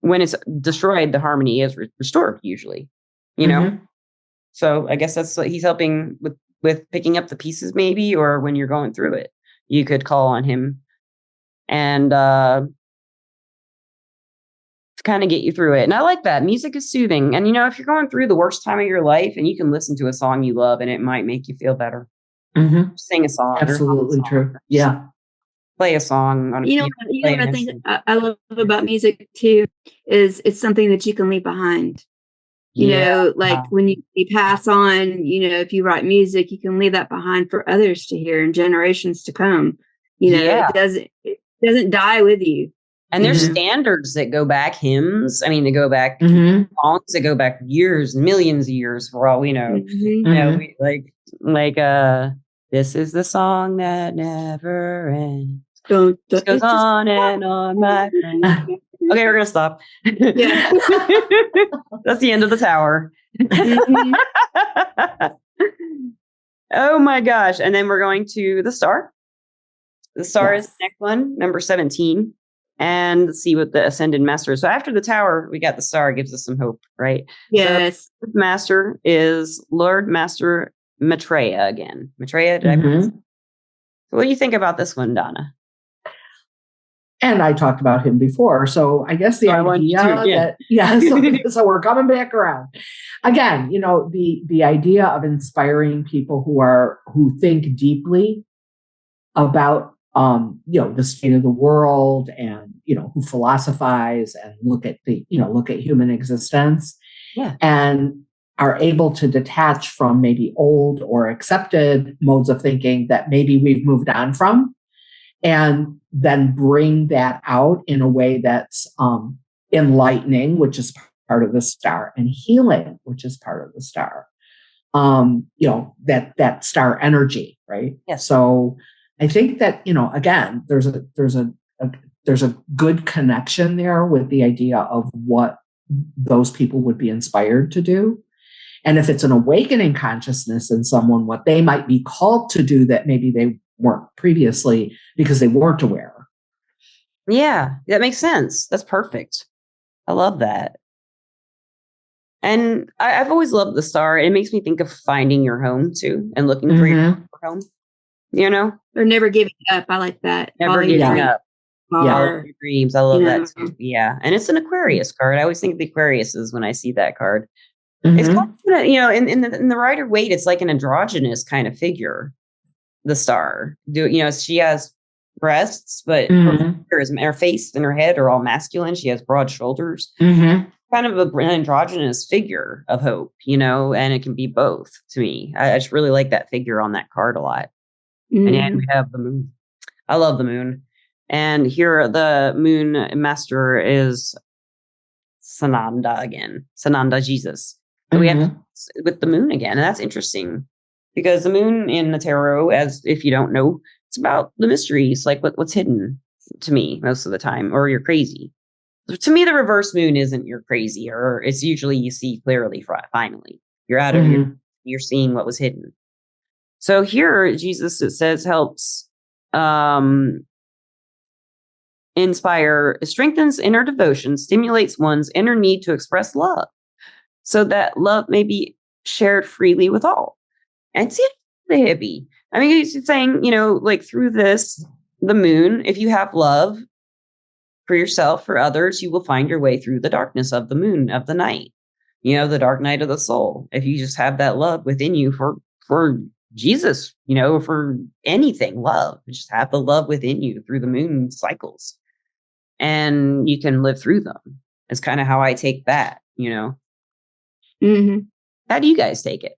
when it's destroyed, the harmony is restored usually, So I guess that's what he's helping with picking up the pieces, maybe, or when you're going through it, you could call on him and to kind of get you through it. And I like that. Music is soothing. And, if you're going through the worst time of your life and you can listen to a song you love and it might make you feel better. Mm-hmm. Sing a song. Absolutely true. Yeah. Play a song. What I think I love about music too is it's something that you can leave behind. Like when you pass on, if you write music, you can leave that behind for others to hear and generations to come. It doesn't die with you. And there's standards that go back, hymns. I mean, they go back songs that go back years, millions of years for all we know. We, this is the song that never ends. Just goes on and on, my friend. Okay, we're gonna stop. Yeah. That's the end of the tower. Oh my gosh. And then we're going to the star. The star is the next one, number 17. And let's see what the ascended master is. So after the tower, we got the star, gives us some hope, right? Yes. So the master is Lord Master Maitreya again. Maitreya, did I pronounce it? So what do you think about this one, Donna? And I talked about him before. So I guess the idea that, so we're coming back around. Again, the idea of inspiring people who think deeply about the state of the world and, who philosophize and look at human existence and are able to detach from maybe old or accepted modes of thinking that maybe we've moved on from, and then bring that out in a way that's enlightening, which is part of the star, and healing, which is part of the star. That star energy, right? Yes. So I think that, again, there's a good connection there with the idea of what those people would be inspired to do. And if it's an awakening consciousness in someone, what they might be called to do that maybe they weren't previously because they weren't aware. Yeah, that makes sense. That's perfect. I love that. And I've always loved the star. It makes me think of finding your home too and looking for your home. Or never giving up. I like that. Never giving up. Follow your dreams. I love that too. Yeah. And it's an Aquarius card. I always think of the Aquariuses when I see that card. It's kind of, in the Rider-Waite, it's like an androgynous kind of figure. The star, she has breasts, but her face and her head are all masculine. She has broad shoulders, kind of an androgynous figure of hope, and it can be both to me. I just really like that figure on that card a lot. And then we have the moon. I love the moon. And here the moon master is Sananda again. Sananda Jesus. So we have with the moon again. And that's interesting because the moon in the tarot, as if you don't know, it's about the mysteries, like what's hidden to me most of the time, or you're crazy. To me, the reverse moon isn't you're crazy, or it's usually you see clearly finally. You're out of you're seeing what was hidden. So here, Jesus, it says, helps inspire, strengthens inner devotion, stimulates one's inner need to express love, so that love may be shared freely with all. And see, the hippie. I mean, he's saying, like through this, the moon, if you have love for yourself, for others, you will find your way through the darkness of the moon, of the night, the dark night of the soul. If you just have that love within you for Jesus, for anything, love, just have the love within you through the moon cycles, and you can live through them. It's kind of how I take that, How do you guys take it?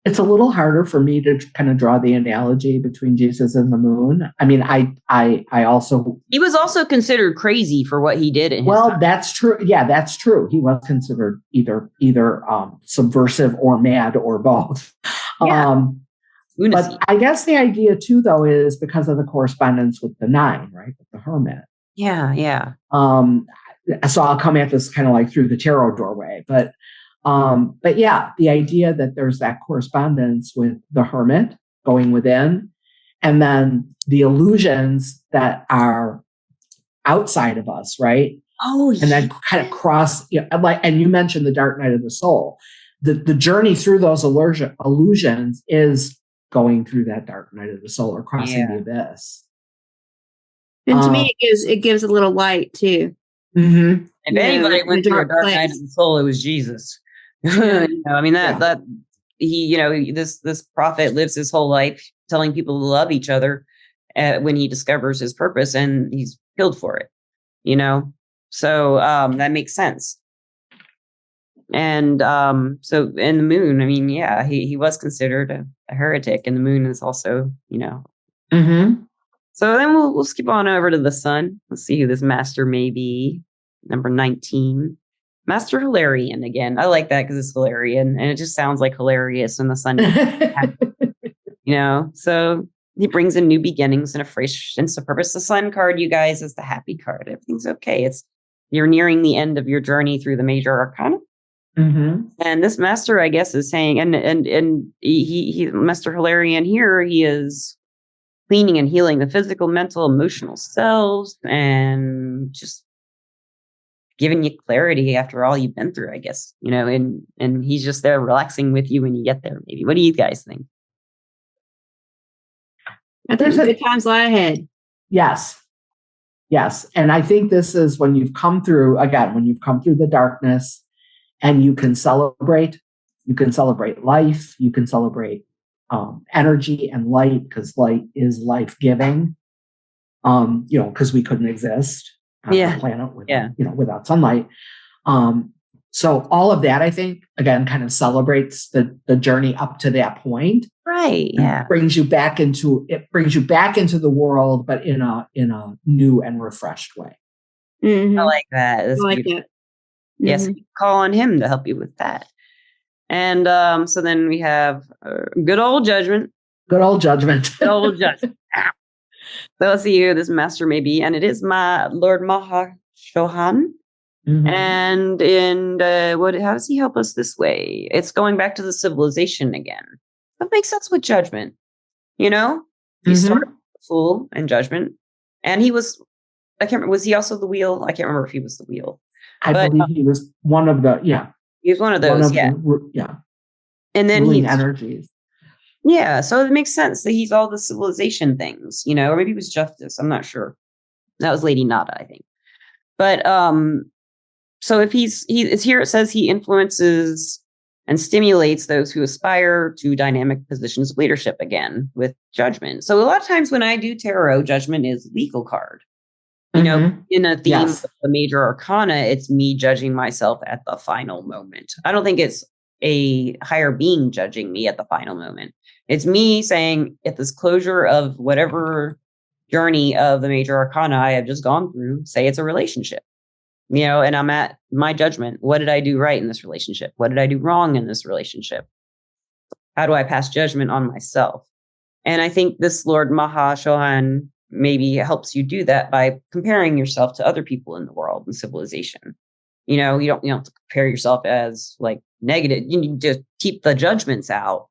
It's a little harder for me to kind of draw the analogy between Jesus and the moon. I mean, I also... He was also considered crazy for what he did. That's true. Yeah, that's true. He was considered either subversive or mad or both. Yeah. But I guess the idea too, though, is because of the correspondence with the 9, right? With the hermit. Yeah, yeah. So I'll come at this kind of like through the tarot doorway, but yeah, the idea that there's that correspondence with the hermit going within, and then the illusions that are outside of us, right? Oh, and then kind of cross, and you mentioned the dark night of the soul. The journey through those illusions is going through that dark night of the soul or crossing the abyss. And to me, it gives a little light too. Mm-hmm. If anybody went through a dark night of the soul, it was Jesus. I mean that he, this prophet lives his whole life telling people to love each other when he discovers his purpose, and he's killed for it. So that makes sense. And so in the moon, I mean, he was considered a heretic, and the moon is also, Mm-hmm. So then we'll skip on over to the sun. Let's see who this master may be. Number 19, Master Hilarion again. I like that because it's Hilarion, and it just sounds like hilarious when the sun, So he brings in new beginnings and a fresh sense of purpose. The sun card, you guys, is the happy card. Everything's okay. You're nearing the end of your journey through the major arcana. Mm-hmm. And this master, I guess, is saying, and he Master Hilarion here, he is cleaning and healing the physical, mental, emotional selves, and just giving you clarity after all you've been through, I guess, and he's just there relaxing with you when you get there. Maybe. What do you guys think? I think good times lie ahead. Yes. And I think this is when you've come through the darkness, and you can celebrate life. You can celebrate energy and light, because light is life-giving. Because we couldn't exist on the planet without sunlight. So all of that, I think, again, kind of celebrates the journey up to that point. Right. Yeah. Brings you back into the world, but in a new and refreshed way. Mm-hmm. I like that. That's beautiful. It. Mm-hmm. Yes, call on him to help you with that. And so then we have good old judgment. So let's see who this master may be. And it is my Lord Mahashohan. Mm-hmm. And how does he help us this way? It's going back to the civilization again. That makes sense with judgment. He started Fool and Judgment. And he was, I can't remember, was he also the wheel? I can't remember if he was the wheel. I believe he was one of the, He was one of those, And then he's energies. Yeah, so it makes sense that he's all the civilization things, or maybe it was justice. I'm not sure. That was Lady Nada, I think. But so if he is here, it says he influences and stimulates those who aspire to dynamic positions of leadership again with judgment. So a lot of times when I do tarot, judgment is legal card. In a theme of the major arcana, it's me judging myself at the final moment. I don't think it's a higher being judging me at the final moment. It's me saying at this closure of whatever journey of the major arcana I have just gone through, say it's a relationship, and I'm at my judgment. What did I do right in this relationship? What did I do wrong in this relationship? How do I pass judgment on myself? And I think this Lord Mahashohan maybe helps you do that by comparing yourself to other people in the world and civilization. You don't have to compare yourself as like negative. You need to keep the judgments out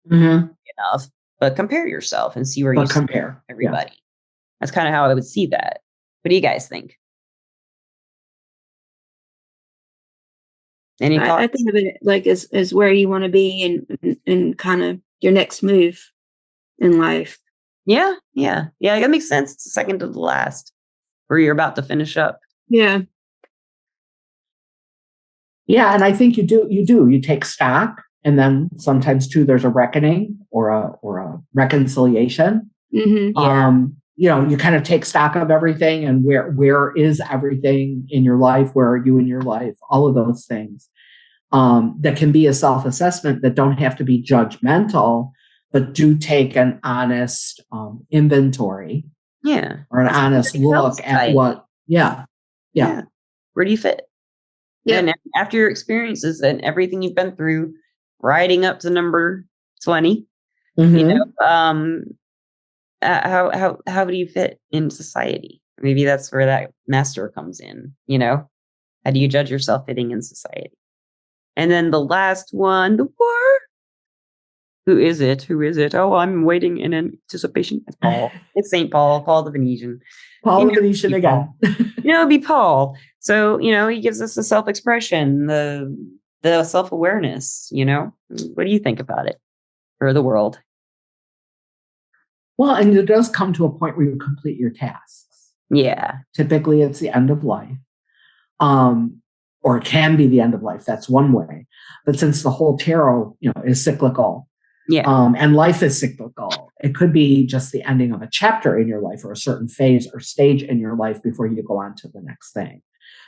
enough, but compare yourself and see where you compare everybody. Yeah. That's kind of how I would see that. What do you guys think? Any thoughts? I think of it like as where you want to be and kind of your next move in life. Yeah. That makes sense. It's the second to the last, where you're about to finish up. Yeah. Yeah, and I think you do. You take stock, and then sometimes too, there's a reckoning or a reconciliation. Mm-hmm. Yeah. You kind of take stock of everything, and where is everything in your life? Where are you in your life? All of those things that can be a self-assessment that don't have to be judgmental, but do take an honest inventory. Yeah. Or an honest look at what. Yeah. Where do you fit? Yeah. And after your experiences and everything you've been through, riding up to number 20, how do you fit in society? Maybe that's where that master comes in. How do you judge yourself fitting in society? And then the last one, the war. Who is it? Oh, I'm waiting in anticipation. It's Paul. It's St. Paul the Venetian. Paul the Venetian again. It'd be Paul. So, he gives us the self-expression, the self-awareness, What do you think about it for the world? Well, and it does come to a point where you complete your tasks. Yeah. Typically, it's the end of life. Or it can be the end of life. That's one way. But since the whole tarot, is cyclical, and life is cyclical, it could be just the ending of a chapter in your life or a certain phase or stage in your life before you go on to the next thing.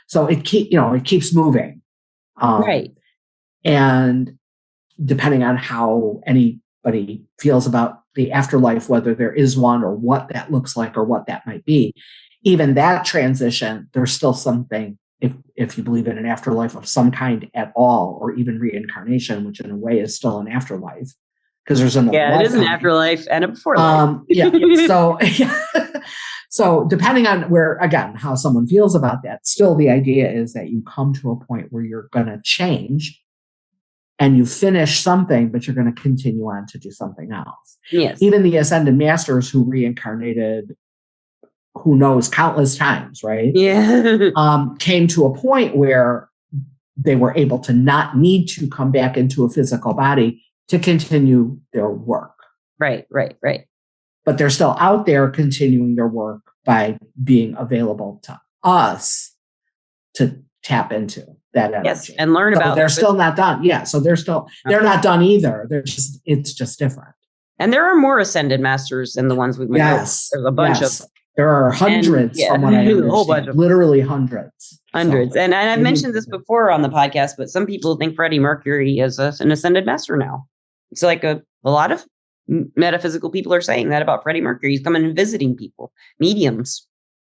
So it keeps moving. Right. And depending on how anybody feels about the afterlife, whether there is one or what that looks like or what that might be, even that transition, there's still something, if you believe in an afterlife of some kind at all, or even reincarnation, which in a way is still an afterlife, because there's another it is an afterlife and a before life. So depending on how someone feels about that, still the idea is that you come to a point where you're going to change and you finish something, but you're going to continue on to do something else. Yes. Even the Ascended Masters who reincarnated, who knows, countless times, right? Yeah. Came to a point where they were able to not need to come back into a physical body to continue their work. Right. But they're still out there continuing their work by being available to us to tap into that energy. Yes, and learn about. They're still not done. Yeah, so they're not done either. It's just different. And there are more Ascended Masters than the ones we've met. Yes, there's a bunch of. There are hundreds from what I understand. A whole bunch of literally hundreds. Hundreds. And I've mentioned this before on the podcast, but some people think Freddie Mercury is an Ascended Master now. It's like a lot of metaphysical people are saying that about Freddie Mercury. He's coming and visiting people, mediums.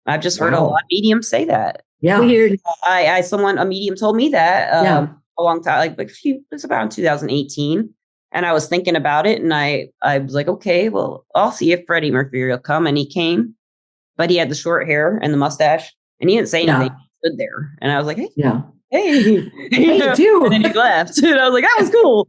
I've just heard a lot of mediums say that. Yeah. Weird. A medium told me that a long time, it was about in 2018. And I was thinking about it and I was like, okay, well, I'll see if Freddie Mercury will come. And he came, but he had the short hair and the mustache and he didn't say anything. He stood there. And I was like, hey, hey, too. And then he left. And I was like, that was cool.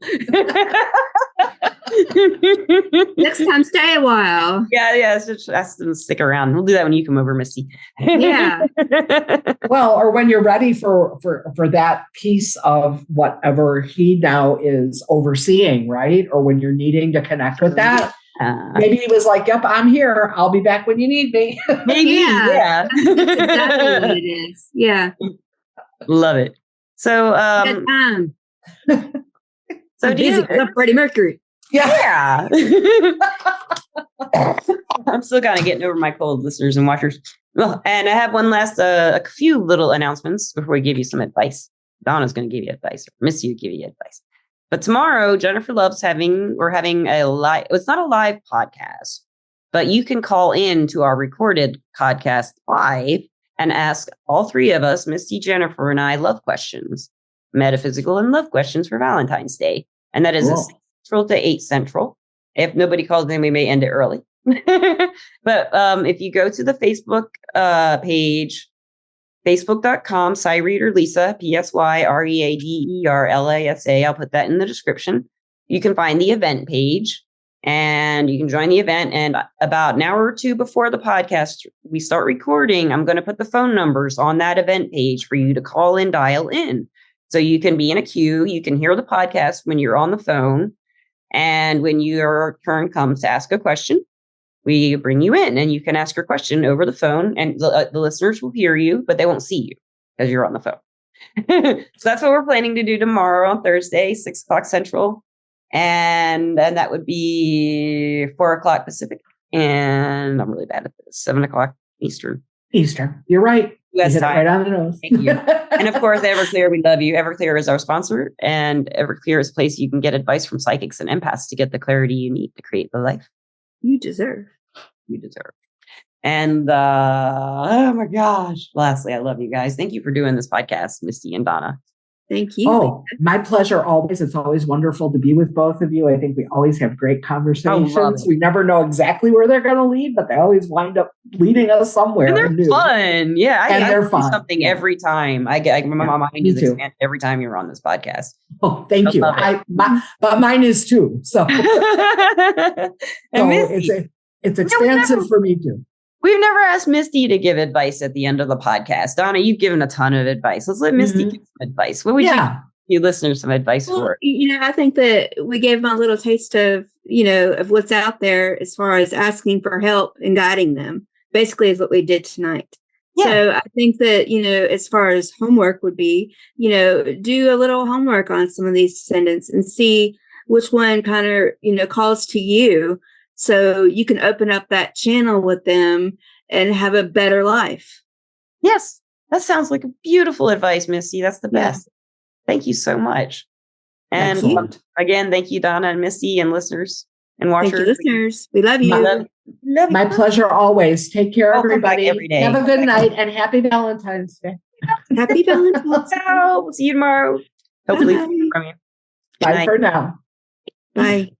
Next time, stay a while. Yeah. Just ask them to stick around. We'll do that when you come over, Misty. Yeah. Well, or when you're ready for that piece of whatever he now is overseeing, right? Or when you're needing to connect with that. Maybe he was like, yep, I'm here. I'll be back when you need me. Maybe. Yeah. That's exactly what it is. Yeah. Love it. So, so do you love Freddie Mercury? Yeah. I'm still kind of getting over my cold, listeners and watchers. Well, and I have one last, a few little announcements before we give you some advice. Donna's going to give you advice, or Misty will give you advice. But tomorrow, Jennifer Love's having a live, it's not a live podcast, but you can call in to our recorded podcast live and ask all three of us, Misty, Jennifer, and I, love questions, metaphysical and love questions for Valentine's Day. And that is at 6 Central to 8 Central. If nobody calls, then we may end it early. But if you go to the Facebook page, facebook.com, Psyreader Lisa, PSYREADERLASA. I'll put that in the description. You can find the event page and you can join the event. And about an hour or two before the podcast, we start recording. I'm going to put the phone numbers on that event page for you to call and dial in. So you can be in a queue. You can hear the podcast when you're on the phone. And when your turn comes to ask a question, we bring you in and you can ask your question over the phone and the listeners will hear you, but they won't see you because you're on the phone. So that's what we're planning to do tomorrow on Thursday, 6 o'clock Central. And that would be 4 o'clock Pacific. And I'm really bad at this, 7 o'clock Eastern. You're right. US you hit time. It right on the nose. Thank you. And of course, Everclear, we love you. Everclear is our sponsor, and Everclear is a place you can get advice from psychics and empaths to get the clarity you need to create the life you deserve. And oh my gosh, lastly, I love you guys. Thank you for doing this podcast, Misty and Donna. Thank you. Oh, my pleasure always. It's always wonderful to be with both of you. I think we always have great conversations. We never know exactly where they're going to lead, but they always wind up leading us somewhere. And they're fun. Yeah. They're fun. Something every time. My mind is expanded every time you're on this podcast. Oh, thank you. But mine is too. So, it's expansive for me too. We've never asked Misty to give advice at the end of the podcast. Donna, you've given a ton of advice. Let's let Misty give some advice. What would you you listeners some advice for it. I think that we gave them a little taste of, of what's out there as far as asking for help and guiding them. Basically, is what we did tonight. Yeah. So I think that, as far as homework would be, do a little homework on some of these descendants and see which one kind of, calls to you, so you can open up that channel with them and have a better life. Yes. That sounds like a beautiful advice, Misty. That's the best. Thank you so much. And again, thank you, Donna and Misty and listeners and watchers. Thank you, listeners. We love you. My pleasure always. Take care, everybody. Every day. Have a good night and happy Valentine's Day. Happy Valentine's Day. We'll see you tomorrow. Hopefully from you. Bye for now. Bye.